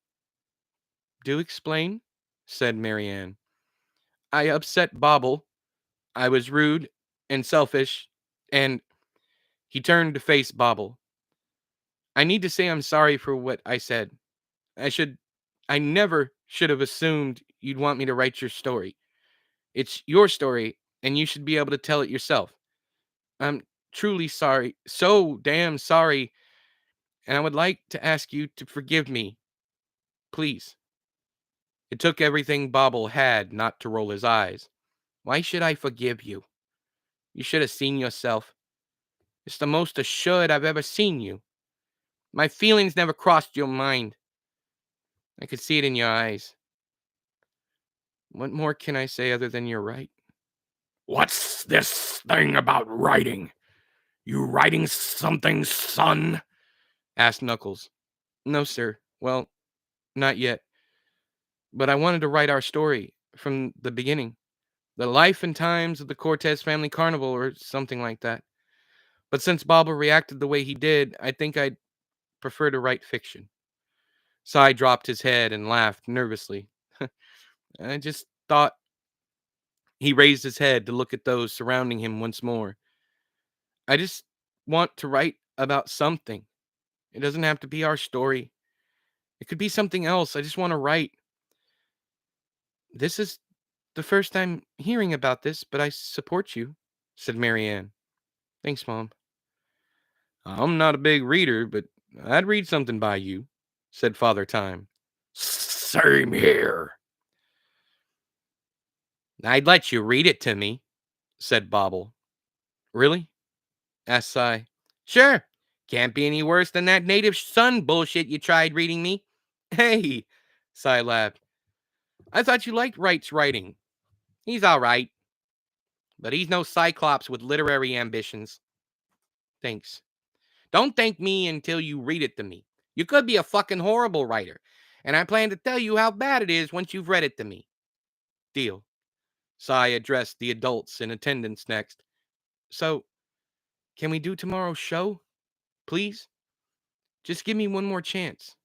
A: Do explain, said Marianne. I upset Bobble. I was rude and selfish, and he turned to face Bobble. I need to say I'm sorry for what I said. I never should have assumed you'd want me to write your story. It's your story, and you should be able to tell it yourself. I'm truly sorry, so damn sorry, and I would like to ask you to forgive me. Please. It took everything Bobble had not to roll his eyes. Why should I forgive you? You should have seen yourself. It's the most assured I've ever seen you. My feelings never crossed your mind. I could see it in your eyes. What more can I say other than you're right?
B: What's this thing about writing? You writing something, son?
A: Asked Knuckles. No, sir. Well, not yet. But I wanted to write our story from the beginning. The life and times of the Cortez family carnival or something like that. But since Bobble reacted the way he did, I think I'd prefer to write fiction. Sai dropped his head and laughed nervously. I just thought. He raised his head to look at those surrounding him once more. I just want to write about something. It doesn't have to be our story. It could be something else. I just want to write. This is the first time hearing about this, but I support you, said Marianne. Thanks, Mom. I'm not a big reader, but I'd read something by you, said Father Time.
B: Same here.
A: I'd let you read it to me, said Bobble. Really? Asked Cy. Sure. Can't be any worse than that native son bullshit you tried reading me. Hey, Cy laughed. I thought you liked Wright's writing. He's all right, but he's no Cyclops with literary ambitions. Thanks. Don't thank me until you read it to me. You could be a fucking horrible writer, and I plan to tell you how bad it is once you've read it to me. Deal. Cy addressed the adults in attendance next. So, can we do tomorrow's show? Please? Just give me one more chance.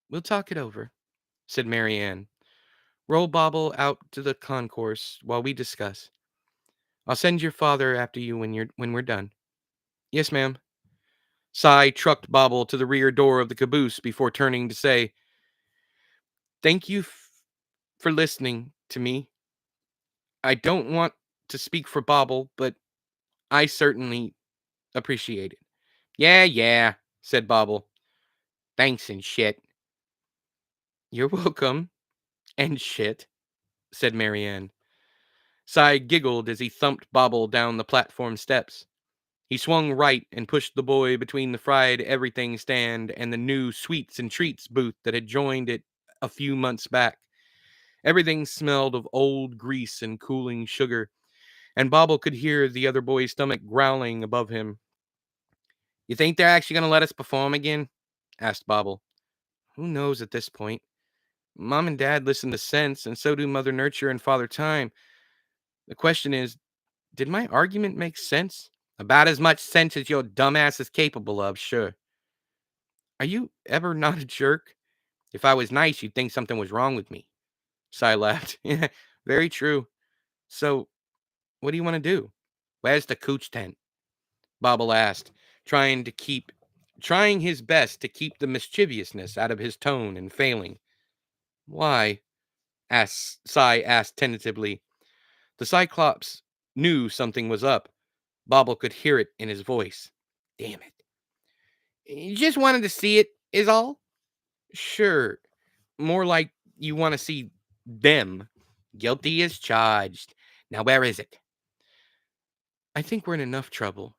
A: We'll talk it over, said Marianne. Roll Bobble out to the concourse while we discuss. I'll send your father after you when we're done. Yes, ma'am. Cy trucked Bobble to the rear door of the caboose before turning to say, Thank you for listening to me. I don't want to speak for Bobble, but I certainly appreciate it. Yeah, said Bobble. Thanks and shit. You're welcome. And shit, said Marianne. Cy giggled as he thumped Bobble down the platform steps. He swung right and pushed the boy between the fried everything stand and the new sweets and treats booth that had joined it a few months back. Everything smelled of old grease and cooling sugar, and Bobble could hear the other boy's stomach growling above him. You think they're actually going to let us perform again? Asked Bobble. Who knows at this point? Mom and Dad listen to sense, and so do Mother Nurture and Father Time. The question is, did my argument make sense? About as much sense as your dumbass is capable of, sure. Are you ever not a jerk? If I was nice, you'd think something was wrong with me. Cy laughed. Yeah, very true. So, what do you want to do? Where's the cooch tent? Bobble asked, trying his best to keep the mischievousness out of his tone and failing. Why? Cy asked tentatively. The Cyclops knew something was up. Bobble could hear it in his voice. Damn it. You just wanted to see it, is all? Sure. More like you want to see them. Guilty as charged. Now, where is it? I think we're in enough trouble.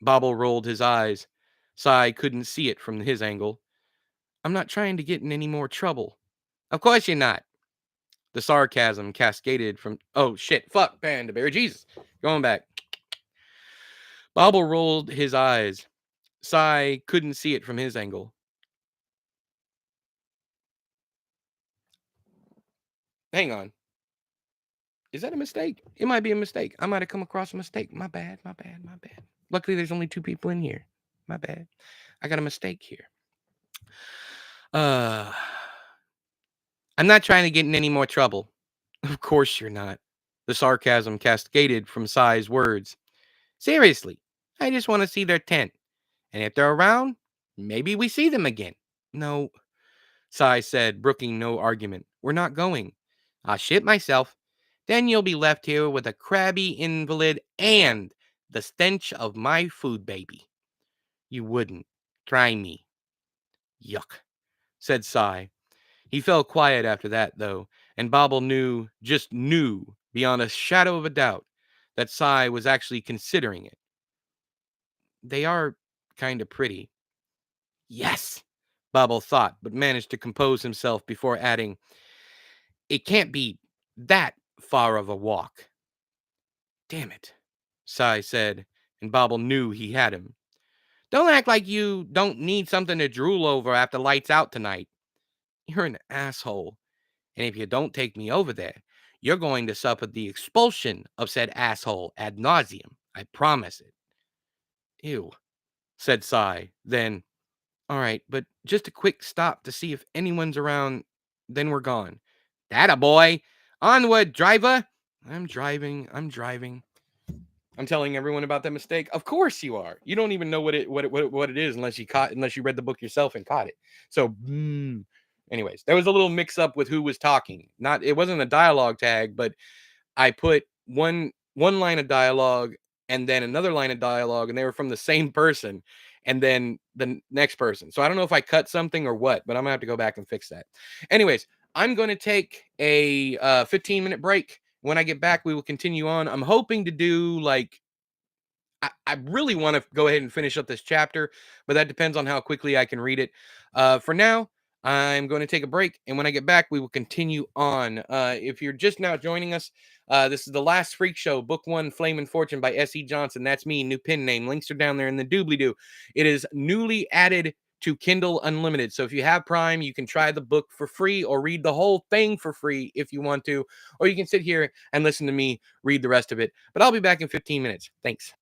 A: Bobble rolled his eyes. Cy couldn't see it from his angle. I'm not trying to get in any more trouble. Of course you're not. The sarcasm cascaded from. Oh, shit. Fuck, Panda Bear. Jesus. Going back. Bobble rolled his eyes. Cy couldn't see it from his angle. Hang on. Is that a mistake? It might be a mistake. I might have come across a mistake. My bad. Luckily, there's only 2 people in here. My bad. I got a mistake here. I'm not trying to get in any more trouble. Of course you're not. The sarcasm cascaded from Cy's words. Seriously, I just want to see their tent. And if they're around, maybe we see them again. No, Cy said, brooking no argument. We're not going. I'll shit myself. Then you'll be left here with a crabby invalid and the stench of my food baby. You wouldn't. Try me. Yuck, said Cy. He fell quiet after that, though, and Bobble knew beyond a shadow of a doubt, that Cy was actually considering it. They are kind of pretty. Yes, Bobble thought, but managed to compose himself before adding, it can't be that far of a walk. Damn it, Cy said, and Bobble knew he had him. Don't act like you don't need something to drool over after lights out tonight. You're an asshole. And if you don't take me over there, you're going to suffer the expulsion of said asshole ad nauseum. I promise it. Ew, said Cy. Then, all right, but just a quick stop to see if anyone's around, then we're gone. That a boy. Onward, driver. I'm driving. I'm telling everyone about that mistake. Of course you are. You don't even know what it is unless you read the book yourself and caught it. So, anyways, there was a little mix up with who was talking. It wasn't a dialogue tag, but I put one one line of dialogue and then another line of dialogue, and they were from the same person, and then the next person. So I don't know if I cut something or what, but I'm gonna have to go back and fix that. Anyways, I'm going to take a 15-minute break. When I get back, we will continue on. I'm hoping to do like I really want to go ahead and finish up this chapter, but that depends on how quickly I can read it. For now, I'm going to take a break, and when I get back, we will continue on. If you're just now joining us, this is the last Freak Show, Book One, Flame and Fortune by S.E. Johnson. That's me, new pin name. Links are down there in the doobly doo. It is newly added to Kindle Unlimited. So if you have Prime, you can try the book for free or read the whole thing for free if you want to, or you can sit here and listen to me read the rest of it. But I'll be back in 15 minutes. Thanks.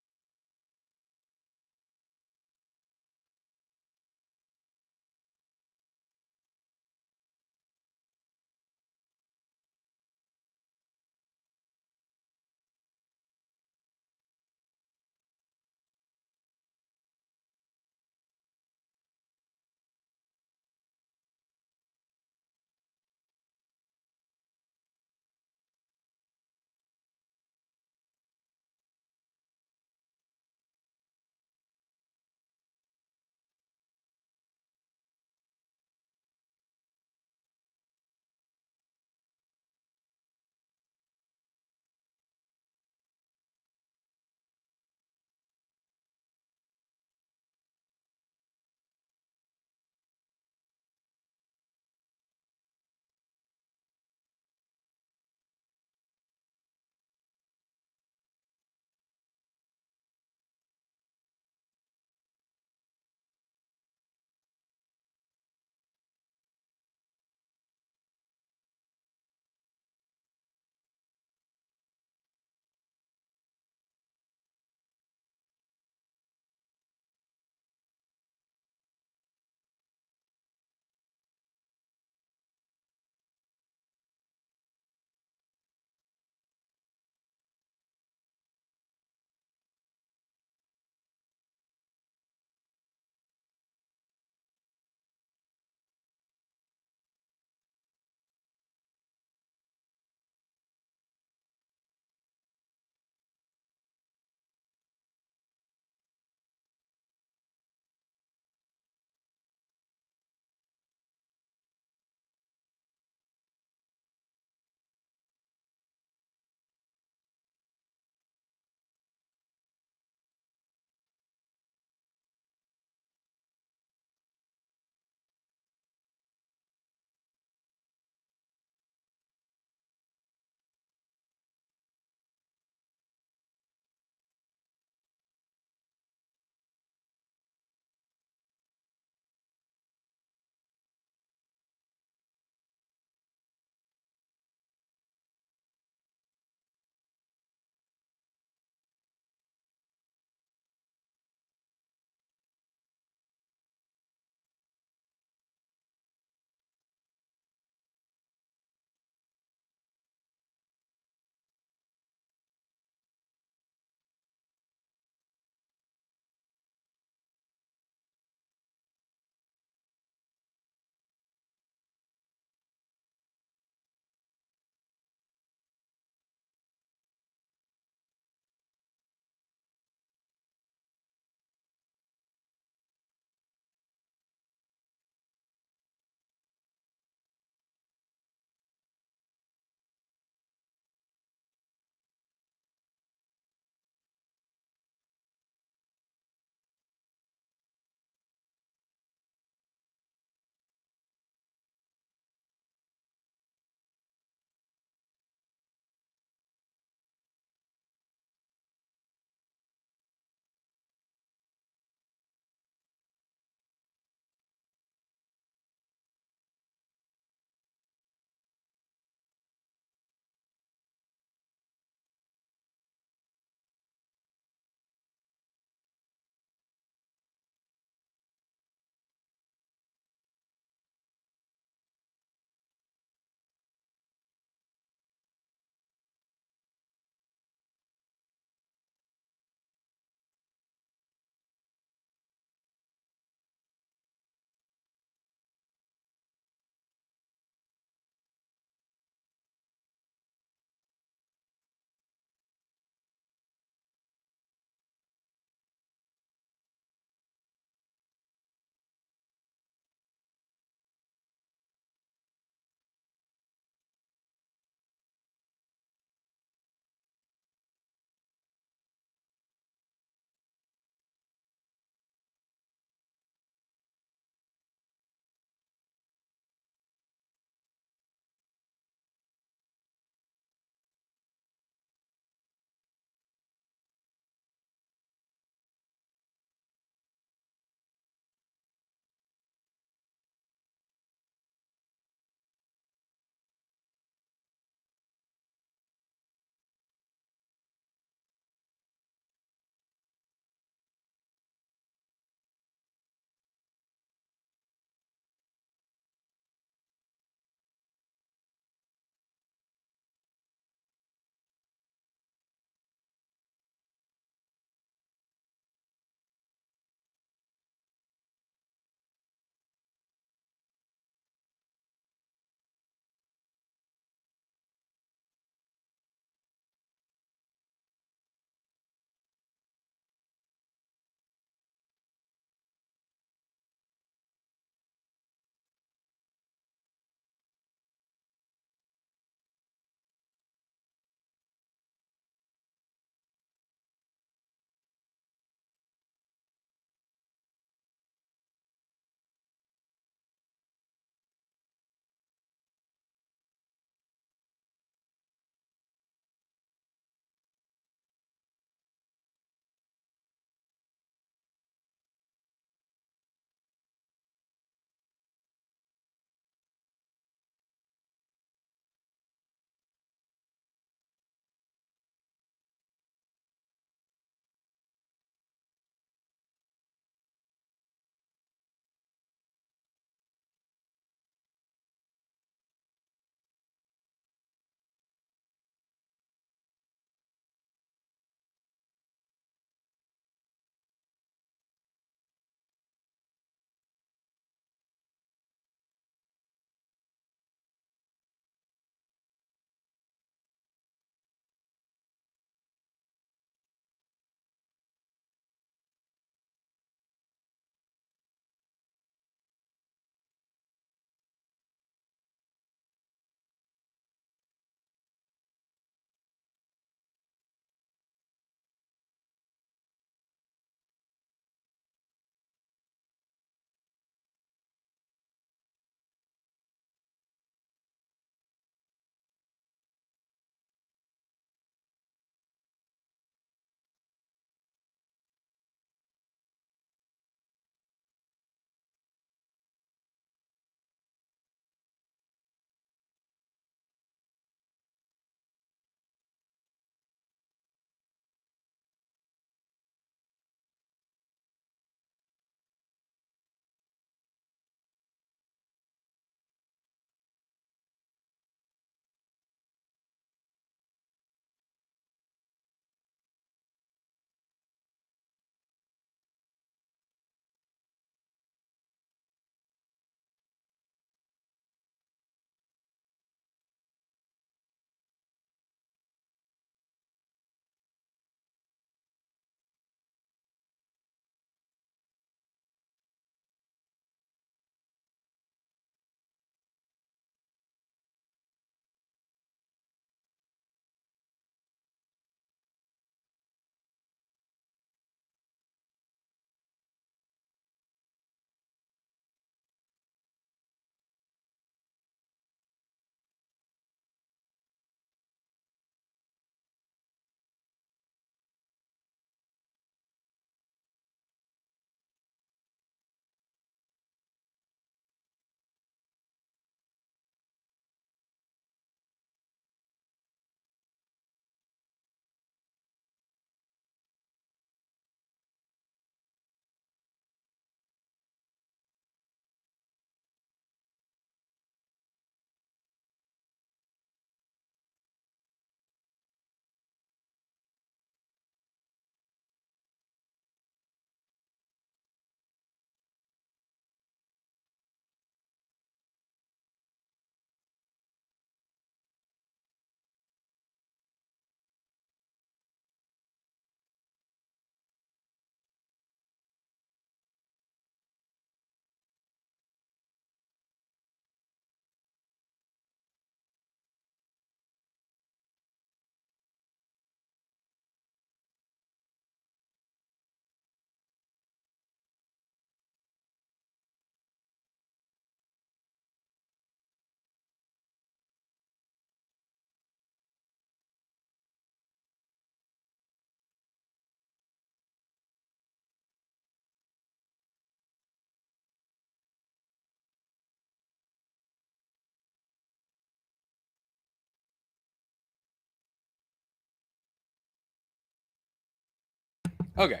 A: Okay.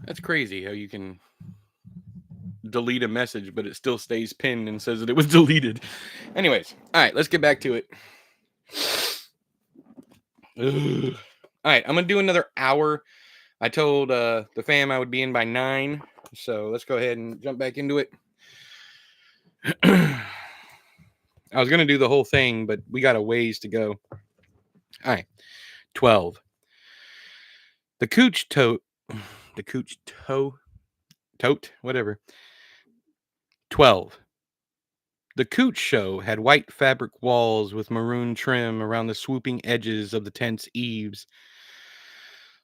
A: That's crazy how you can delete a message, but it still stays pinned and says that it was deleted. Anyways, all right, let's get back to it. Ugh. All right, I'm gonna do another hour. I told the fam I would be in by 9, so let's go ahead and jump back into it. I was gonna do the whole thing, but we got a ways to go. All right, 12. The cooch tote, the cooch tote, whatever. 12. The Cooch Show had white fabric walls with maroon trim around the swooping edges of the tent's eaves.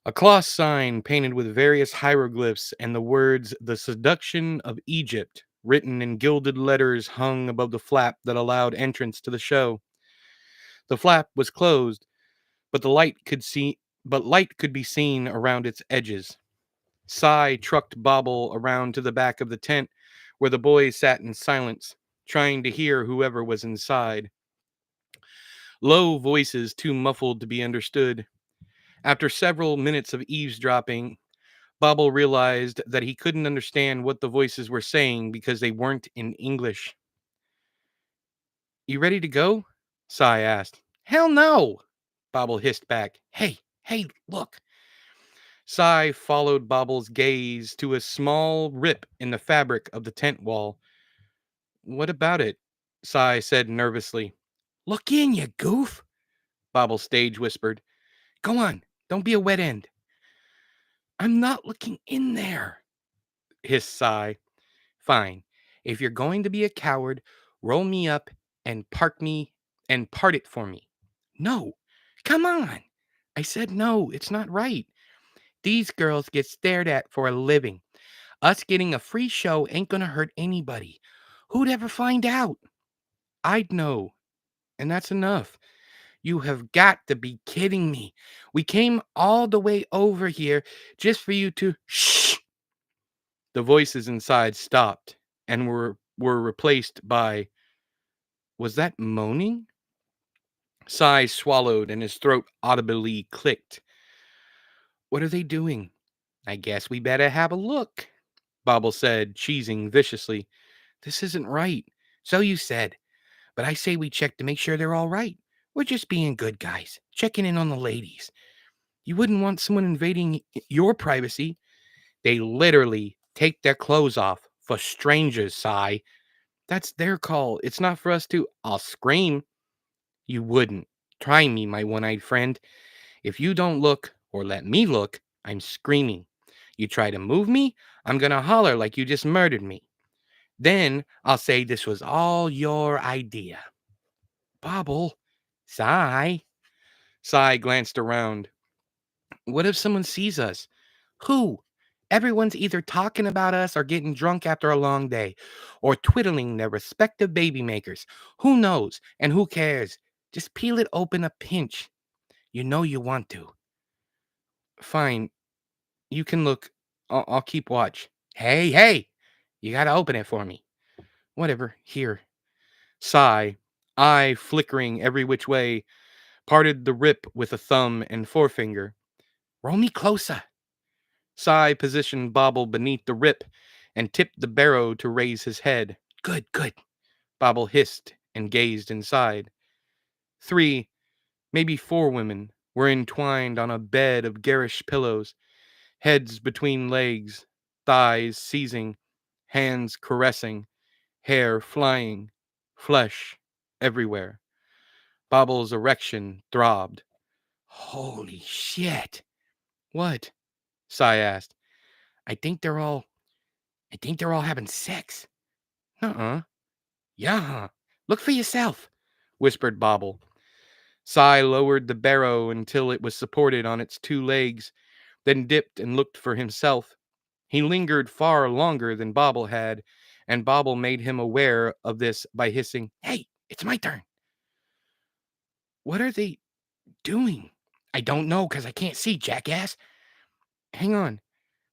A: A cloth sign painted with various hieroglyphs and the words "The Seduction of Egypt" written in gilded letters hung above the flap that allowed entrance to the show. The flap was closed, but light could be seen around its edges. Cy trucked Bobble around to the back of the tent where the boys sat in silence, trying to hear whoever was inside. Low voices too muffled to be understood. After several minutes of eavesdropping, Bobble realized that he couldn't understand what the voices were saying because they weren't in English. You ready to go? Cy asked. Hell no! Bobble hissed back. Hey, look. Cy followed Bobble's gaze to a small rip in the fabric of the tent wall. What about it? Cy said nervously. Look in, you goof, Bobble stage whispered. Go on, don't be a wet end. I'm not looking in there, hissed Cy. Fine. If you're going to be a coward, roll me up and part it for me. No. Come on. I said no. It's not right. These girls get stared at for a living. Us getting a free show ain't gonna hurt anybody. Who'd ever find out? I'd know. And that's enough. You have got to be kidding me. We came all the way over here just for you to shh. The voices inside stopped and were replaced by, was that moaning? Cy swallowed and his throat audibly clicked. What are they doing? I guess we better have a look, Bobble said, cheesing viciously. This isn't right. So you said. But I say we check to make sure they're all right. We're just being good guys, checking in on the ladies. You wouldn't want someone invading your privacy. They literally take their clothes off for strangers, Cy. That's their call. It's not for us to. I'll scream. You wouldn't. Try me, my one-eyed friend. If you don't look, or let me look, I'm screaming. You try to move me, I'm gonna holler like you just murdered me. Then I'll say this was all your idea. Bobble. Sigh. Sigh glanced around. What if someone sees us? Who? Everyone's either talking about us or getting drunk after a long day, or twiddling their respective baby makers. Who knows? And who cares? Just peel it open a pinch. You know you want to. Fine. You can look. I'll keep watch. Hey! You gotta open it for me. Whatever. Here. Sigh, eye flickering every which way, parted the rip with a thumb and forefinger. Roll me closer. Sigh positioned Bobble beneath the rip and tipped the barrow to raise his head. Good. Bobble hissed and gazed inside. 3, maybe 4 women were entwined on a bed of garish pillows, heads between legs, thighs seizing, hands caressing, hair flying, flesh everywhere. Bobble's erection throbbed. Holy shit. What? Cy asked. I think they're all having sex. Uh-uh. Yeah. Look for yourself, whispered Bobble. Cy lowered the barrow until it was supported on its 2 legs, then dipped and looked for himself. He lingered far longer than Bobble had, and Bobble made him aware of this by hissing, Hey, it's my turn. What are they doing? I don't know because I can't see, jackass. Hang on.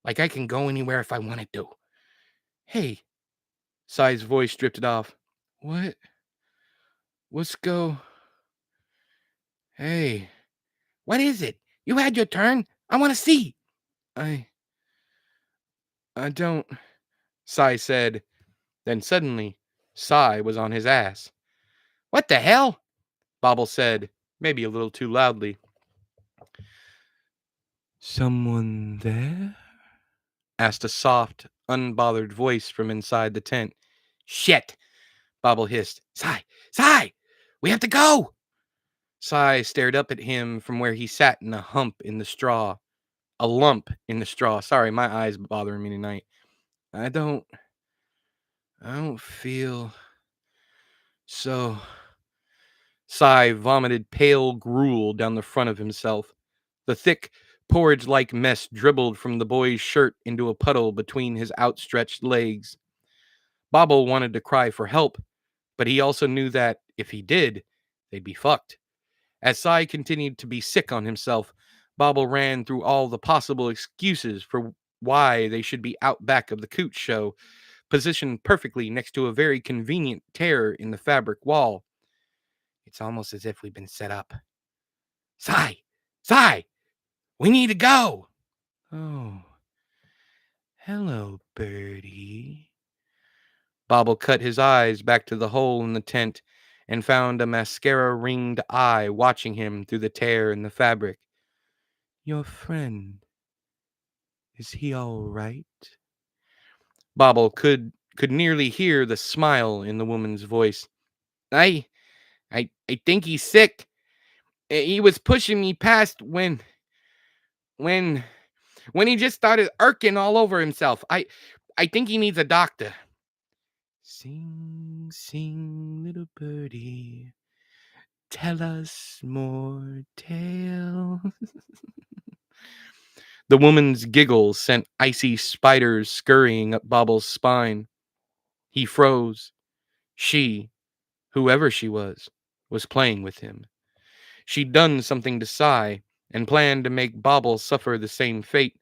A: Like I can go anywhere if I wanted to. Hey. Cy's voice drifted off. What? What's go? Hey,
B: What is it? You had your turn. I want to see.
A: I I don't, Sai said. Then suddenly, Sai was on his ass.
B: What the hell?
A: Bobble said, maybe a little too loudly. Someone there? Asked a soft, unbothered voice from inside the tent.
B: Shit!
A: Bobble hissed.
B: Sai! We have to go!
A: Sai stared up at him from where he sat in a hump in the straw. A lump in the straw. Sorry, my eyes bothering me tonight. I don't feel so. Sai vomited pale gruel down the front of himself. The thick, porridge like mess dribbled from the boy's shirt into a puddle between his outstretched legs. Bobble wanted to cry for help, but he also knew that, if he did, they'd be fucked. As Sai continued to be sick on himself, Bobble ran through all the possible excuses for why they should be out back of the Cooch show, positioned perfectly next to a very convenient tear in the fabric wall.
B: It's almost as if we've been set up. Sai! We need to go!
A: Oh, hello, birdie. Bobble cut his eyes back to the hole in the tent and found a mascara-ringed eye watching him through the tear in the fabric. Your friend, is he all right? Bobble could nearly hear the smile in the woman's voice.
B: I think he's sick. He was pushing me past when he just started irking all over himself. I think he needs a doctor.
A: Sing, sing, little birdie, tell us more tales. The woman's giggle sent icy spiders scurrying up Bobble's spine. He froze. She, whoever she was playing with him. She'd done something to Sai and planned to make Bobble suffer the same fate.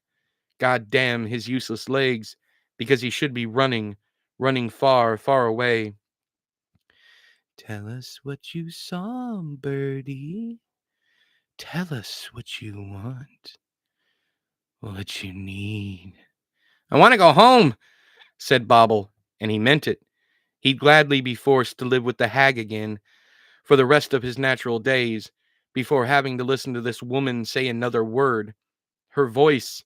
A: God damn his useless legs, because he should be running far, far away. Tell us what you saw, birdie. Tell us what you want. What you need.
B: I want to go home,
A: said Bobble, and he meant it. He'd gladly be forced to live with the hag again for the rest of his natural days before having to listen to this woman say another word. Her voices,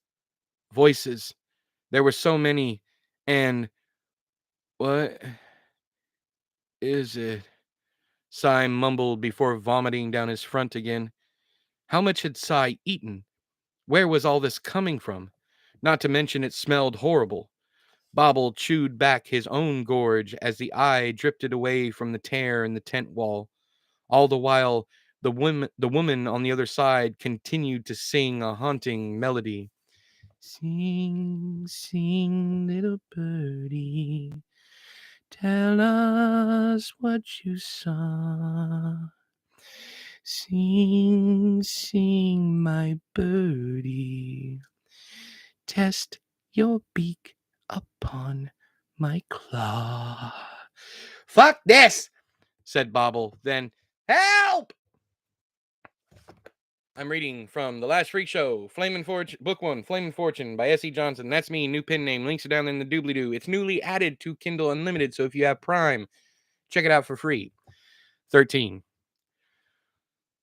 A: there were so many, and what is it? Sai mumbled before vomiting down his front again. How much had Sai eaten? Where was all this coming from? Not to mention it smelled horrible. Bobble chewed back his own gorge as the eye drifted away from the tear in the tent wall. All the while, the woman on the other side continued to sing a haunting melody. Sing, sing, little birdie, tell us what you saw. Sing, sing, my birdie, test your beak upon my claw.
B: Fuck this,
A: said Bobble. Then,
B: help!
A: I'm reading from The Last Freak Show, Flamin' Fortune, Book 1, Flamin' Fortune by S.E. Johnson. That's me, new pen name. Links are down in the doobly-doo. It's newly added to Kindle Unlimited, so if you have Prime, check it out for free. 13.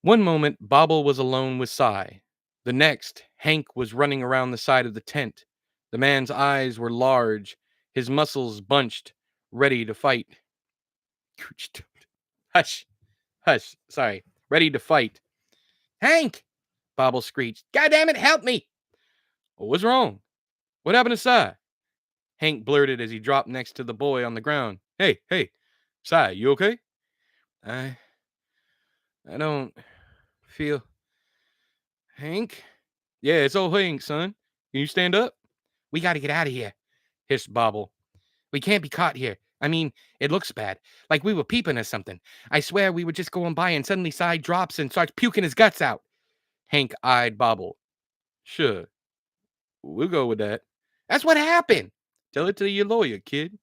A: One moment, Bobble was alone with Sai. The next, Hank was running around the side of the tent. The man's eyes were large, his muscles bunched, ready to fight. Hush, sorry. Ready to fight.
B: Hank!
A: Bobble screeched.
B: God damn it, help me!
A: What's wrong? What happened to Sai? Hank blurted as he dropped next to the boy on the ground. Hey, Sai, you okay? I don't feel... Hank? Yeah, it's old Hank, son. Can you stand up?
B: We gotta get out of here,
A: hissed Bobble.
B: We can't be caught here. I mean, it looks bad. Like we were peeping or something. I swear we were just going by and suddenly Sai drops and starts puking his guts out.
A: Hank eyed Bobble. Sure. We'll go with that.
B: That's what happened.
A: Tell it to your lawyer, kid.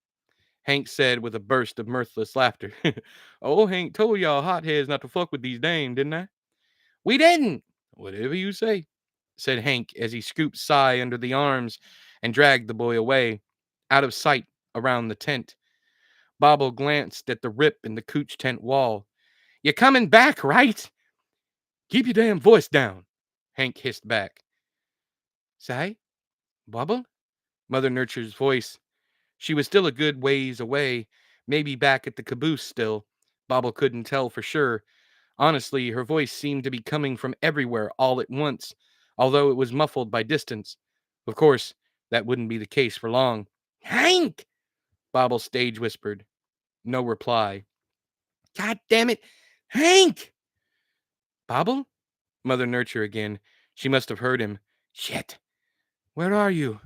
A: Hank said with a burst of mirthless laughter. Oh, Hank told y'all hotheads not to fuck with these dames, didn't I? We didn't. Whatever you say, said Hank as he scooped Cy under the arms and dragged the boy away, out of sight around the tent. Bobble glanced at the rip in the cooch tent wall. You coming back, right? Keep your damn voice down, Hank hissed back. Cy? Bobble? Mother Nurture's voice. She was still a good ways away, maybe back at the caboose still. Bobble couldn't tell for sure. Honestly, her voice seemed to be coming from everywhere all at once, although it was muffled by distance. Of course, that wouldn't be the case for long. Hank! Bobble stage whispered. No reply. God damn it! Hank! Bobble? Mother Nurture again. She must have heard him. Shit. Where are you?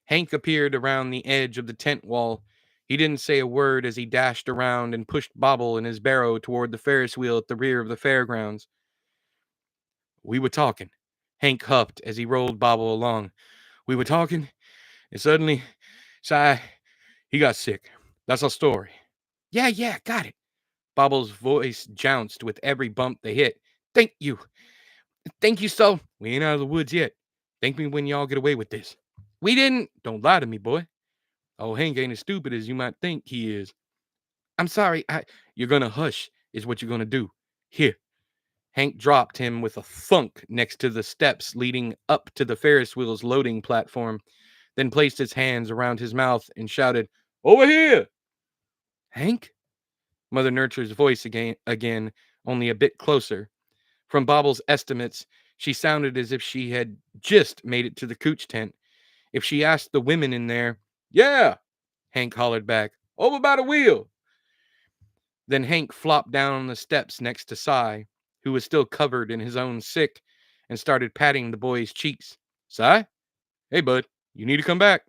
A: Hank appeared around the edge of the tent wall. He didn't say a word as he dashed around and pushed Bobble and his Barrow toward the Ferris wheel at the rear of the fairgrounds. We were talking. Hank huffed as he rolled Bobble along. We were talking, and suddenly, he got sick. That's our story. Yeah, got it. Bobble's voice jounced with every bump they hit. Thank you. Thank you so. We ain't out of the woods yet. Thank me when y'all get away with this. We didn't. Don't lie to me, boy. Oh, Hank ain't as stupid as you might think he is. I'm sorry. You're gonna hush, is what you're gonna do. Here. Hank dropped him with a thunk next to the steps leading up to the Ferris wheel's loading platform, then placed his hands around his mouth and shouted, Over here! Hank? Mother Nurture's voice again, only a bit closer. From Bobble's estimates, she sounded as if she had just made it to the cooch tent. If she asked the women in there, Yeah, Hank hollered back, over by the wheel. Then Hank flopped down on the steps next to Cy, who was still covered in his own sick, and started patting the boy's cheeks. Cy? Hey, bud, you need to come back.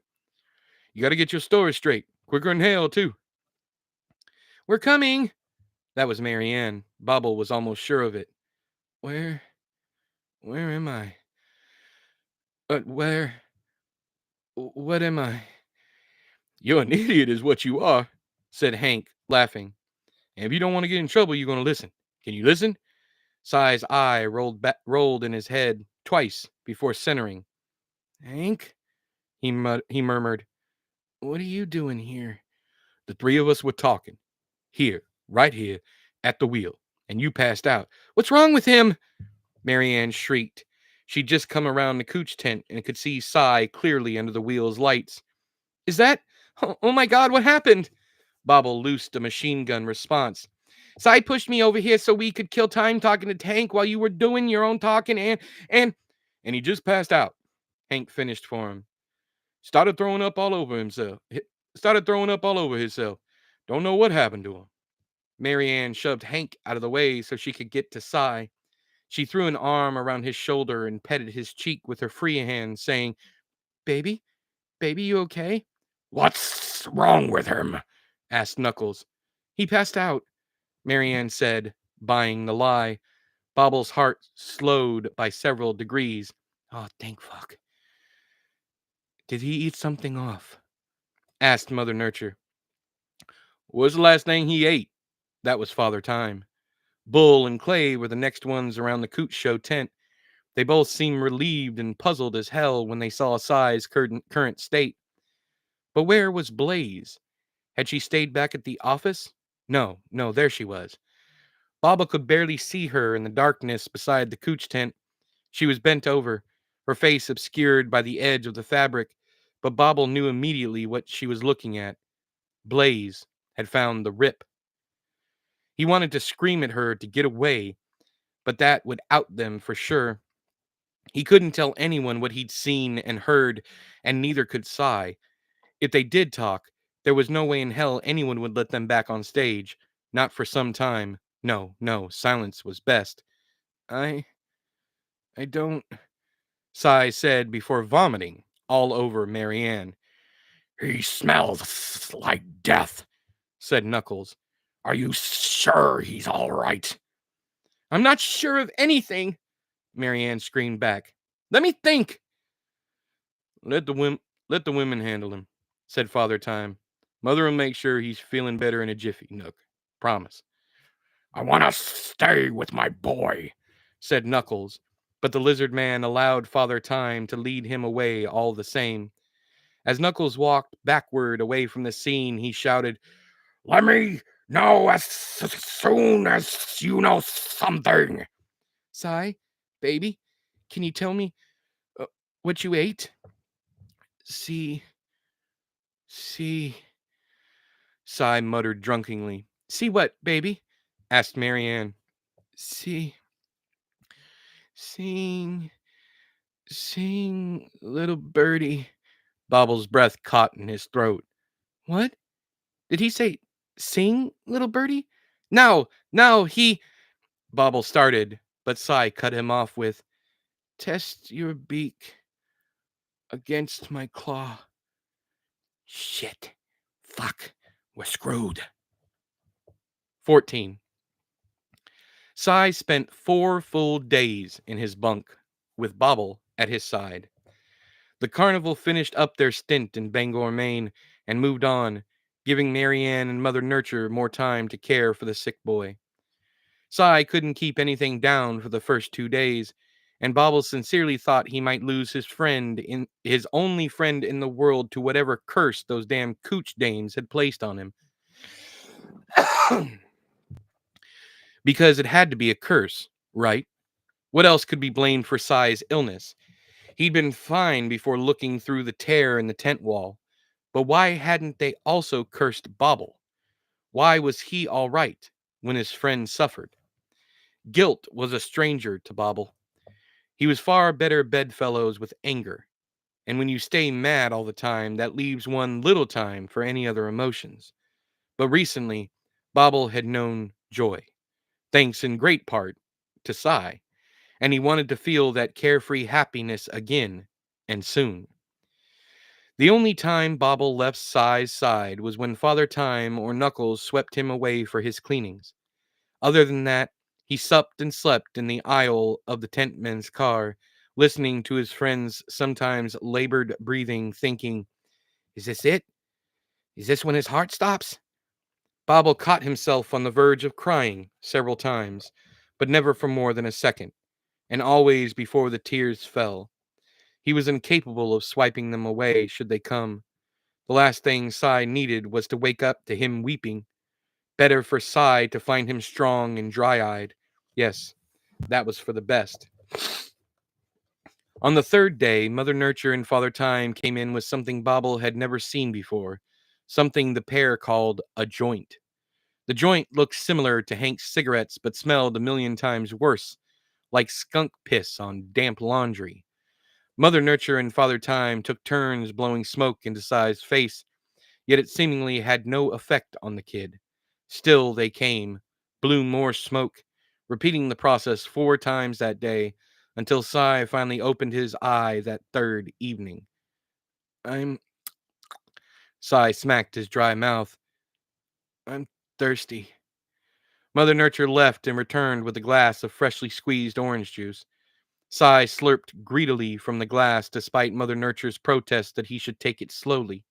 A: You got to get your story straight. Quicker than hell, too. We're coming. That was Marianne. Bobble was almost sure of it. Where am I? What am I? You're an idiot is what you are, said Hank, laughing. And if you don't want to get in trouble, you're going to listen. Can you listen? Cy's eye rolled in his head twice before centering. Hank? He murmured. What are you doing here? The three of us were talking. Here, right here, at the wheel. And you passed out. What's wrong with him? Marianne shrieked. She'd just come around the cooch tent and could see Cy clearly under the wheel's lights. Is that? Oh my God, what happened? Bobble loosed a machine gun response. Cy pushed me over here so we could kill time talking to Hank while you were doing your own talking and he just passed out. Hank finished for him. Started throwing up all over himself. Don't know what happened to him. Marianne shoved Hank out of the way so she could get to Cy. She threw an arm around his shoulder and petted his cheek with her free hand, saying, Baby, you okay?
B: What's wrong with him?
A: Asked Knuckles. He passed out, Marianne said, buying the lie. Bobble's heart slowed by several degrees. Oh, thank fuck. Did he eat something off? Asked Mother Nurture. What's the last thing he ate? That was Father Time. Bull and Clay were the next ones around the Cooch Show tent. They both seemed relieved and puzzled as hell when they saw Cy's current state. But where was Blaze? Had she stayed back at the office? No, there she was. Baba could barely see her in the darkness beside the Cooch tent. She was bent over, her face obscured by the edge of the fabric, but Bobble knew immediately what she was looking at. Blaze had found the rip. He wanted to scream at her to get away, but that would out them for sure. He couldn't tell anyone what he'd seen and heard, and neither could Cy. If they did talk, there was no way in hell anyone would let them back on stage. Not for some time. No, silence was best. I don't, Cy said before vomiting all over Marianne.
B: He smells like death,
A: said Knuckles.
B: Are you sure he's all right?
A: I'm not sure of anything, Marianne screamed back. Let me think. Let the women handle him, said Father Time. Mother'll make sure he's feeling better in a jiffy, Nook. Promise.
B: I want to stay with my boy,
A: Said Knuckles, but the lizard man allowed Father Time to lead him away all the same. As Knuckles walked backward away from the scene, he shouted,
B: let me know as soon as you know something.
A: Sai, baby, can you tell me uh, what you ate? See, see, Sai muttered drunkenly. See what, baby? Asked Marianne. See, sing, sing, little birdie. Bobble's breath caught in his throat. What? Did he say sing, little birdie? No, no, he. Bobble started, but Sai cut him off with, test your beak against my claw.
B: Shit. Fuck. We're screwed.
A: 14. Sai spent 4 full days in his bunk, with Bobble at his side. The carnival finished up their stint in Bangor, Maine, and moved on, giving Marianne and Mother Nurture more time to care for the sick boy. Sai couldn't keep anything down for the first 2 days, and Bobble sincerely thought he might lose his only friend in the world to whatever curse those damn cooch dames had placed on him. Because it had to be a curse, right? What else could be blamed for Sai's illness? He'd been fine before looking through the tear in the tent wall. But why hadn't they also cursed Bobble? Why was he all right when his friend suffered? Guilt was a stranger to Bobble. He was far better bedfellows with anger. And when you stay mad all the time, that leaves one little time for any other emotions. But recently, Bobble had known joy, thanks in great part to Sai, and he wanted to feel that carefree happiness again, and soon. The only time Bobble left Sai's side was when Father Time or Knuckles swept him away for his cleanings. Other than that, he supped and slept in the aisle of the tentman's car, listening to his friend's sometimes labored breathing, thinking, is this it? Is this when his heart stops? Bobble caught himself on the verge of crying several times, but never for more than a second, and always before the tears fell. He was incapable of swiping them away should they come. The last thing Sai needed was to wake up to him weeping. Better for Sai to find him strong and dry-eyed. Yes, that was for the best. On the 3rd day, Mother Nurture and Father Time came in with something Bobble had never seen before, something the pair called a joint. The joint looked similar to Hank's cigarettes, but smelled a million times worse, like skunk piss on damp laundry. Mother Nurture and Father Time took turns blowing smoke into Sai's face, yet it seemingly had no effect on the kid. Still they came, blew more smoke, repeating the process 4 times that day, until Sai finally opened his eye that 3rd evening. Sai smacked his dry mouth. I'm thirsty. Mother Nurture left and returned with a glass of freshly squeezed orange juice. Sai slurped greedily from the glass despite Mother Nurture's protest that he should take it slowly.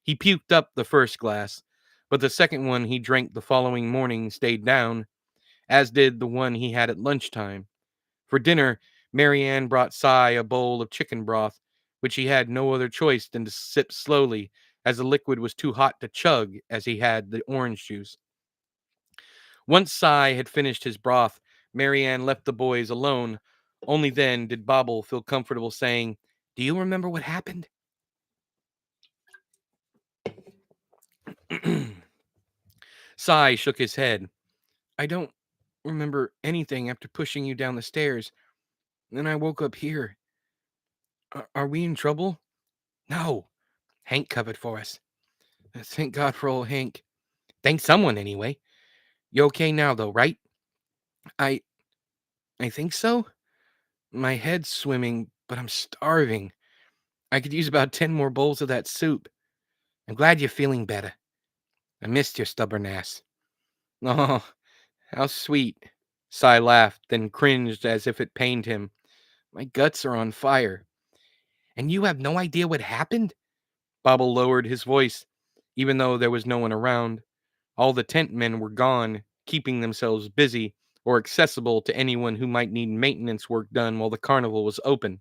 A: He puked up the first glass, but the second one he drank the following morning stayed down, as did the one he had at lunchtime. For dinner, Marianne brought Sai a bowl of chicken broth, which he had no other choice than to sip slowly, as the liquid was too hot to chug as he had the orange juice. Once Sai had finished his broth, Marianne left the boys alone. Only then did Bobble feel comfortable saying, do you remember what happened? Sai shook his head. I don't remember anything after pushing you down the stairs. Then I woke up here. Are we in trouble? No. Hank covered for us. Thank God for old Hank. Thank someone, anyway. You okay now, though, right? I think so. My head's swimming, but I'm starving. I could use about 10 more bowls of that soup. I'm glad you're feeling better. I missed your stubborn ass. Oh, how sweet. Sai laughed, then cringed as if it pained him. My guts are on fire. And you have no idea what happened? Bobble lowered his voice. Even though there was no one around, all the tent men were gone, keeping themselves busy or accessible to anyone who might need maintenance work done while the carnival was open.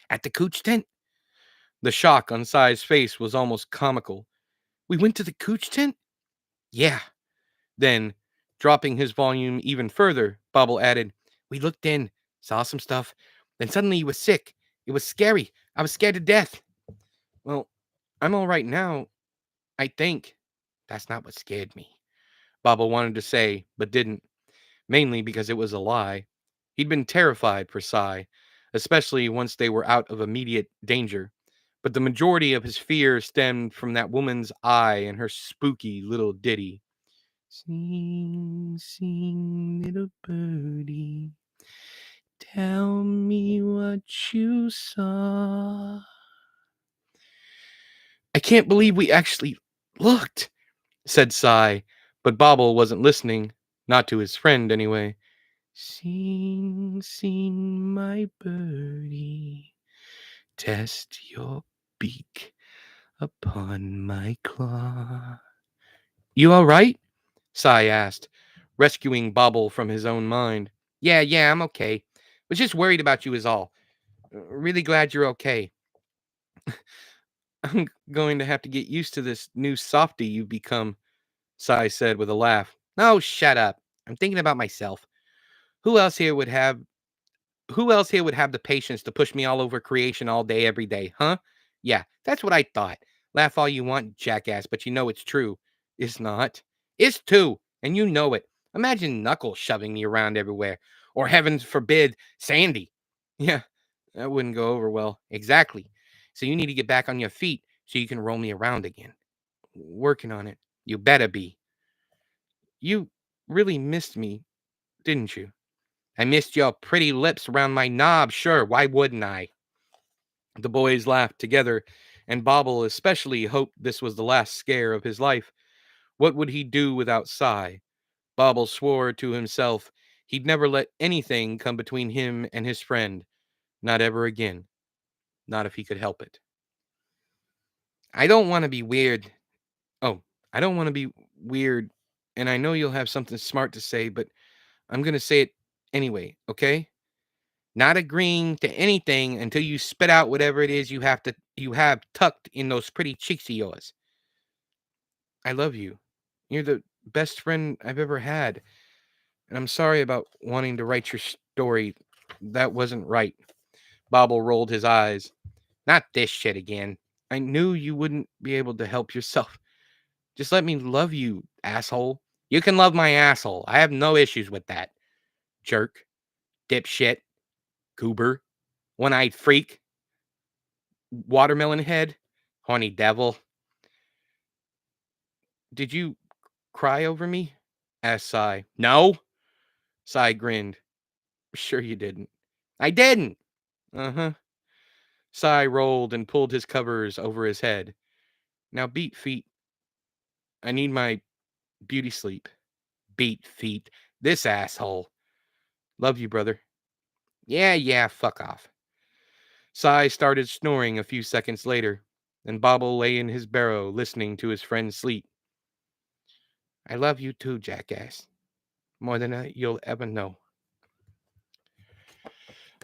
A: At the Cooch tent? The shock on Sai's face was almost comical. We went to the Cooch tent? Yeah. Then, dropping his volume even further, Bobble added, We looked in, saw some stuff. Then suddenly he was sick. It was scary. I was scared to death. Well, I'm all right now, I think. That's not what scared me. Bobble wanted to say, but didn't, mainly because it was a lie. He'd been terrified for Sai, especially once they were out of immediate danger. But the majority of his fear stemmed from that woman's eye and her spooky little ditty. Sing, sing, little birdie, tell me what you saw. I can't believe we actually looked, said Sai, but Bobble wasn't listening, not to his friend anyway. Sing, sing, my birdie, test your beak upon my claw. You all right? Sai asked, rescuing Bobble from his own mind. Yeah, I'm okay. Was just worried about you is all. Really glad you're okay. I'm going to have to get used to this new softy you've become, Sai said with a laugh. Oh, shut up. I'm thinking about myself. Who else here would have the patience to push me all over creation all day every day, huh? Yeah, that's what I thought. Laugh all you want, jackass, but you know it's true. It's not. It's too, and you know it. Imagine Knuckles shoving me around everywhere. Or heavens forbid, Sandy. Yeah, that wouldn't go over well. Exactly. So you need to get back on your feet so you can roll me around again. Working on it. You better be. You really missed me, didn't you? I missed your pretty lips around my knob, sure, why wouldn't I? The boys laughed together, and Bobble especially hoped this was the last scare of his life. What would he do without Sai? Bobble swore to himself he'd never let anything come between him and his friend. Not ever again. Not if he could help it. I don't want to be weird. Oh, I don't want to be weird, and I know you'll have something smart to say, but I'm going to say it anyway, okay? Not agreeing to anything until you spit out whatever it is you have tucked in those pretty cheeks of yours. I love you. You're the best friend I've ever had. And I'm sorry about wanting to write your story. That wasn't right. Bobble rolled his eyes. Not this shit again. I knew you wouldn't be able to help yourself. Just let me love you, asshole. You can love my asshole. I have no issues with that. Jerk. Dipshit. Goober. One-eyed freak. Watermelon head. Horny devil. Did you cry over me? Asked Sai. No. Sai grinned. Sure you didn't. I didn't. Uh-huh. Sai rolled and pulled his covers over his head. Now beat feet. I need my beauty sleep. Beat feet. This asshole. Love you, brother. Yeah, fuck off. Sai started snoring a few seconds later, and Bobble lay in his barrow listening to his friend sleep. I love you too, jackass. More than you'll ever know.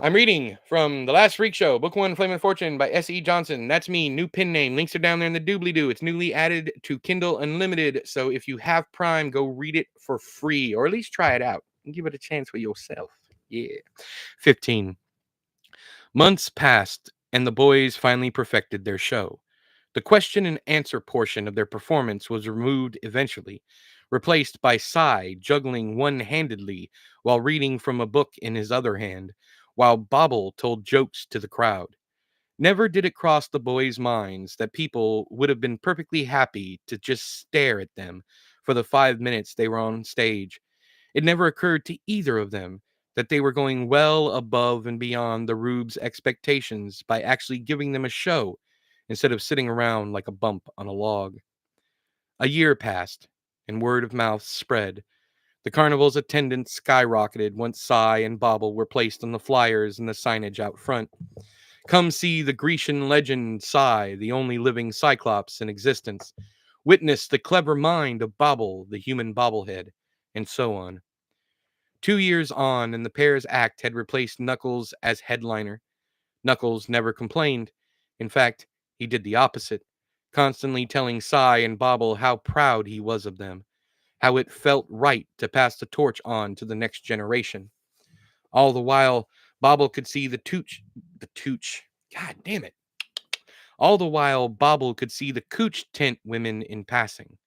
A: I'm reading from The Last Freak Show, Book 1, Flame and Fortune by S.E. Johnson. That's me, new pin name. Links are down there in the doobly-doo. It's newly added to Kindle Unlimited, so if you have Prime, go read it for free, or at least try it out and give it a chance for yourself. Yeah. 15. Months passed, and the boys finally perfected their show. The question and answer portion of their performance was removed eventually, replaced by Sai juggling one-handedly while reading from a book in his other hand, while Bobble told jokes to the crowd. Never did it cross the boys' minds that people would have been perfectly happy to just stare at them for the 5 minutes they were on stage. It never occurred to either of them that they were going well above and beyond the Rube's expectations by actually giving them a show instead of sitting around like a bump on a log. A year passed, and word of mouth spread. The carnival's attendance skyrocketed once Sai and Bobble were placed on the flyers and the signage out front. Come see the Grecian legend Psy, the only living Cyclops in existence. Witness the clever mind of Bobble, the human bobblehead, and so on. 2 years on, and the pair's act had replaced Knuckles as headliner. Knuckles never complained. In fact, he did the opposite, constantly telling Psy and Bobble how proud he was of them, how it felt right to pass the torch on to the next generation. All the while, Bobble could see God damn it. All the while, Bobble could see the Cooch tent women in passing.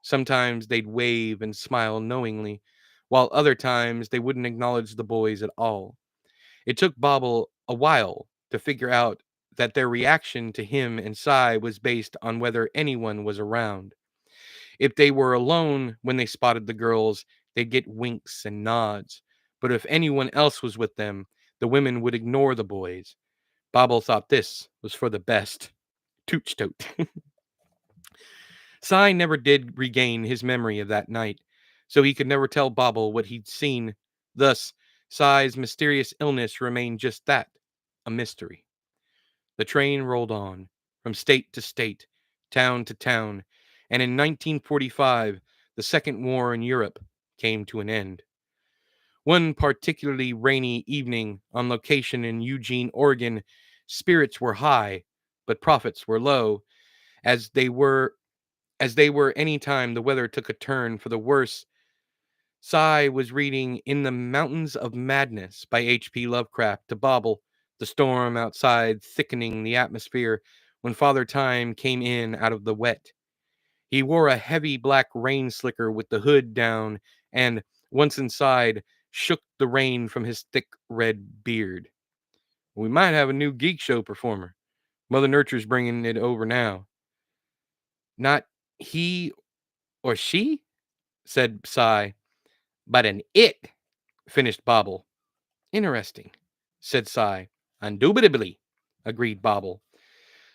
A: Sometimes they'd wave and smile knowingly, while other times they wouldn't acknowledge the boys at all. It took Bobble a while to figure out that their reaction to him and Psy was based on whether anyone was around. If they were alone when they spotted the girls, they'd get winks and nods. But if anyone else was with them, the women would ignore the boys. Bobble thought this was for the best. Tooch tote. Psy never did regain his memory of that night, so he could never tell Bobble what he'd seen. Thus, Psy's mysterious illness remained just that, a mystery. The train rolled on, from state to state, town to town, and in 1945, the Second War in Europe came to an end. One particularly rainy evening on location in Eugene, Oregon, spirits were high, but profits were low, as they were any time the weather took a turn for the worse. Psy was reading In the Mountains of Madness by H.P. Lovecraft to Bobble, the storm outside thickening the atmosphere, when Father Time came in out of the wet. He wore a heavy black rain slicker with the hood down and, once inside, shook the rain from his thick red beard. We might have a new geek show performer. Mother Nurture's bringing it over now. Not he or she, said Psy, but an it, finished Bobble. Interesting, said Psy. Indubitably, agreed Bobble.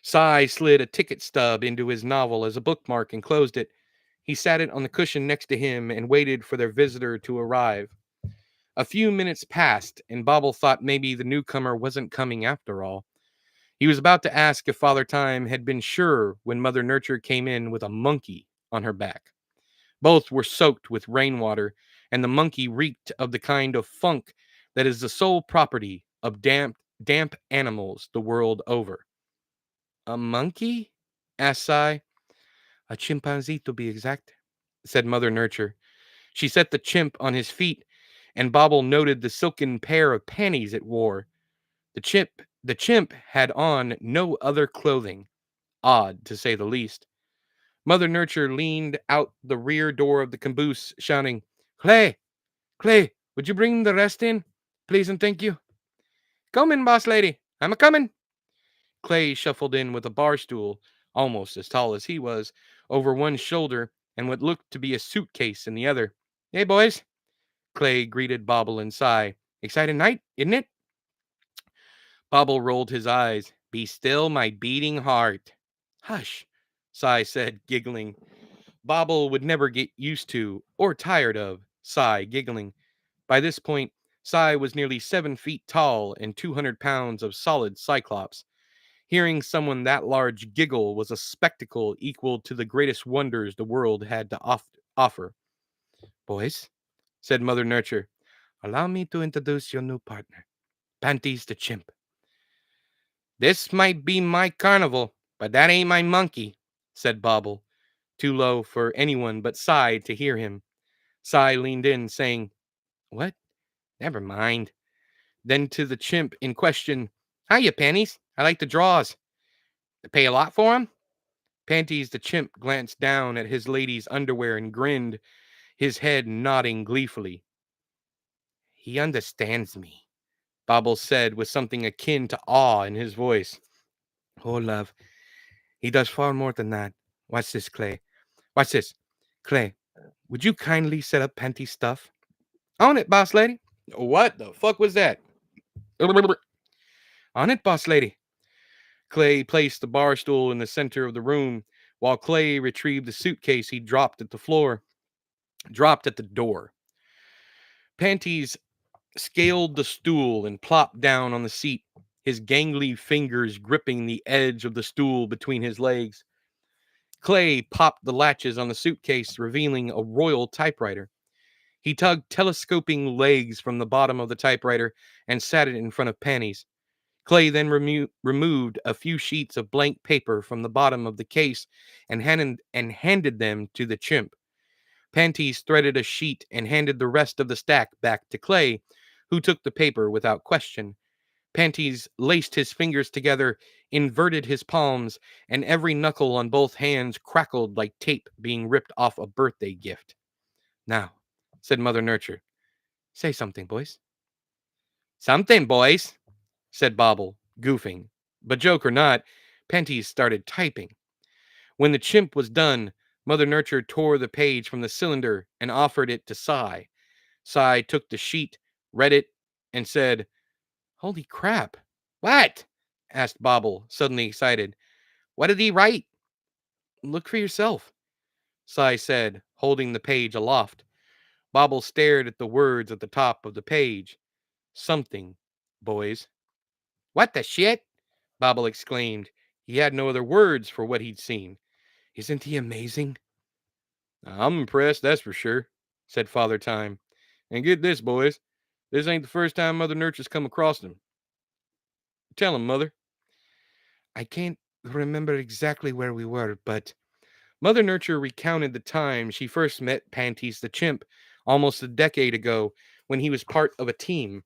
A: Psy slid a ticket stub into his novel as a bookmark and closed it. He sat it on the cushion next to him and waited for their visitor to arrive. A few minutes passed, and Bobble thought maybe the newcomer wasn't coming after all. He was about to ask if Father Time had been sure when Mother Nurture came in with a monkey on her back. Both were soaked with rainwater, and the monkey reeked of the kind of funk that is the sole property of damp animals the world over. A monkey? Asked Psy. A chimpanzee, to be exact, said Mother Nurture. She set the chimp on his feet, and Bobble noted the silken pair of panties it wore. The chimp had on no other clothing, odd to say the least. Mother Nurture leaned out the rear door of the caboose, shouting, Clay, Clay, would you bring the rest in? Please and thank you. Comin', boss lady. I'm a comin'. Clay shuffled in with a bar stool, almost as tall as he was, over one shoulder and what looked to be a suitcase in the other. Hey, boys. Clay greeted Bobble and Psy. Exciting night, isn't it? Bobble rolled his eyes. Be still, my beating heart. Hush, Psy said, giggling. Bobble would never get used to, or tired of, Psy giggling. By this point, Psy was nearly 7 feet tall and 200 pounds of solid Cyclops. Hearing someone that large giggle was a spectacle equal to the greatest wonders the world had to offer. Boys, said Mother Nurture, allow me to introduce your new partner, Panties the chimp. This might be my carnival, but that ain't my monkey, said Bobble, too low for anyone but Psy to hear him. Psy leaned in, saying, What? Never mind. Then to the chimp in question, Hiya, Panties. I like the draws. They pay a lot for 'em? Panties the chimp glanced down at his lady's underwear and grinned, his head nodding gleefully. He understands me, Bobble said with something akin to awe in his voice. Oh, love, he does far more than that. Watch this, Clay. Watch this. Clay, would you kindly set up Panty's stuff? On it, boss lady. What the fuck was that? On it, boss lady. Clay placed the bar stool in the center of the room, while Clay retrieved the suitcase he dropped at the door. Panties scaled the stool and plopped down on the seat. his gangly fingers gripping the edge of the stool between his legs. Clay popped the latches on the suitcase, revealing a royal typewriter. He tugged telescoping legs from the bottom of the typewriter and sat it in front of Panties. Clay then removed a few sheets of blank paper from the bottom of the case and handed them to the chimp. Panties threaded a sheet and handed the rest of the stack back to Clay, who took the paper without question. Panties laced his fingers together, inverted his palms, and every knuckle on both hands crackled like tape being ripped off a birthday gift. Now, said Mother Nurture, say something, boys. Something, boys, said Bobble, goofing. But joke or not, Panties started typing. When the chimp was done, Mother Nurture tore the page from the cylinder and offered it to Cy. Cy took the sheet, read it, and said, Holy crap. What? Asked Bobble, suddenly excited. What did he write? Look for yourself, Cy said, holding the page aloft. Bobble stared at the words at the top of the page. Something, boys. What the shit? Bobble exclaimed. He had no other words for what he'd seen. Isn't he amazing? I'm impressed, that's for sure, said Father Time. And get this, boys. This ain't the first time Mother Nurture's come across him. Tell him, Mother. I can't remember exactly where we were, but Mother Nurture recounted the time she first met Panties the chimp almost a decade ago when he was part of a team.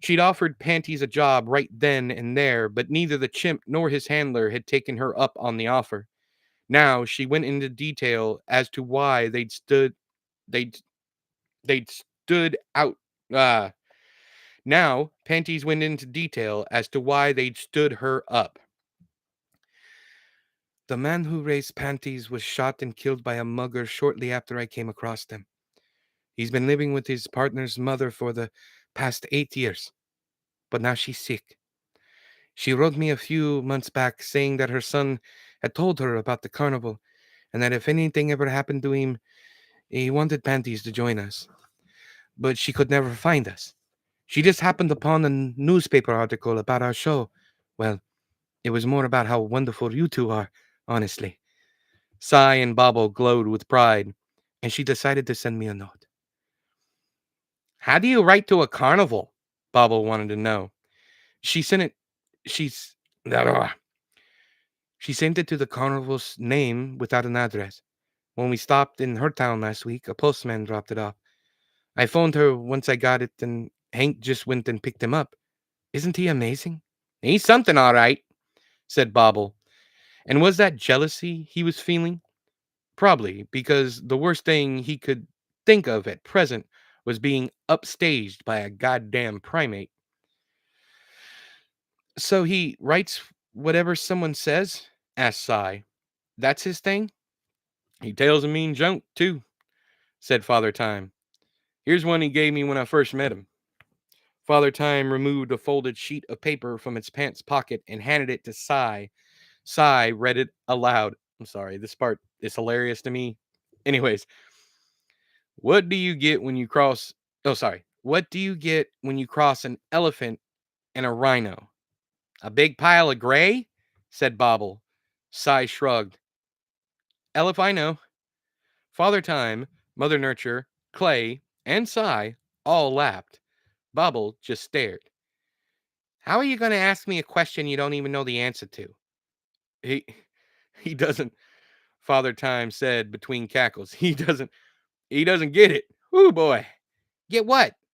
A: She'd offered Panties a job right then and there, but neither the chimp nor his handler had taken her up on the offer. Now she went into detail as to why they'd they'd stood out now Panties went into detail as to why they'd stood her up. The man who raised Panties was shot and killed by a mugger shortly after I came across them. He's been living with his partner's mother for the past 8 years, but now she's sick. She wrote me a few months back saying that her son had told her about the carnival and that if anything ever happened to him, he wanted Panties to join us. But she could never find us. She just happened upon a newspaper article about our show. Well, it was more about how wonderful you two are, honestly. Cy and Bobble glowed with pride, and she decided to send me a note. How do you write to a carnival? Bobble wanted to know. She sent it. She's. She sent it to the carnival's name without an address. When we stopped in her town last week, a postman dropped it off. I phoned her once I got it, and Hank just went and picked him up. Isn't he amazing? He's something, all right, said Bobble. And was that jealousy he was feeling? Probably, because the worst thing he could think of at present was being upstaged by a goddamn primate. So he writes whatever someone says? Asked Cy. That's his thing? He tells a mean junk, too, said Father Time. Here's one he gave me when I first met him. Father Time removed a folded sheet of paper from its pants pocket and handed it to Cy. Cy read it aloud. I'm sorry, this part is hilarious to me. Anyways, what do you get when you cross... Oh, sorry. What do you get when you cross an elephant and a rhino? A big pile of gray? Said Bobble. Cy shrugged. If I know. Father Time, Mother Nurture, Clay, and Cy all laughed. Bobble just stared. How are you going to ask me a question you don't even know the answer to? He doesn't, Father Time said between cackles. He doesn't get it. Ooh boy. Get what?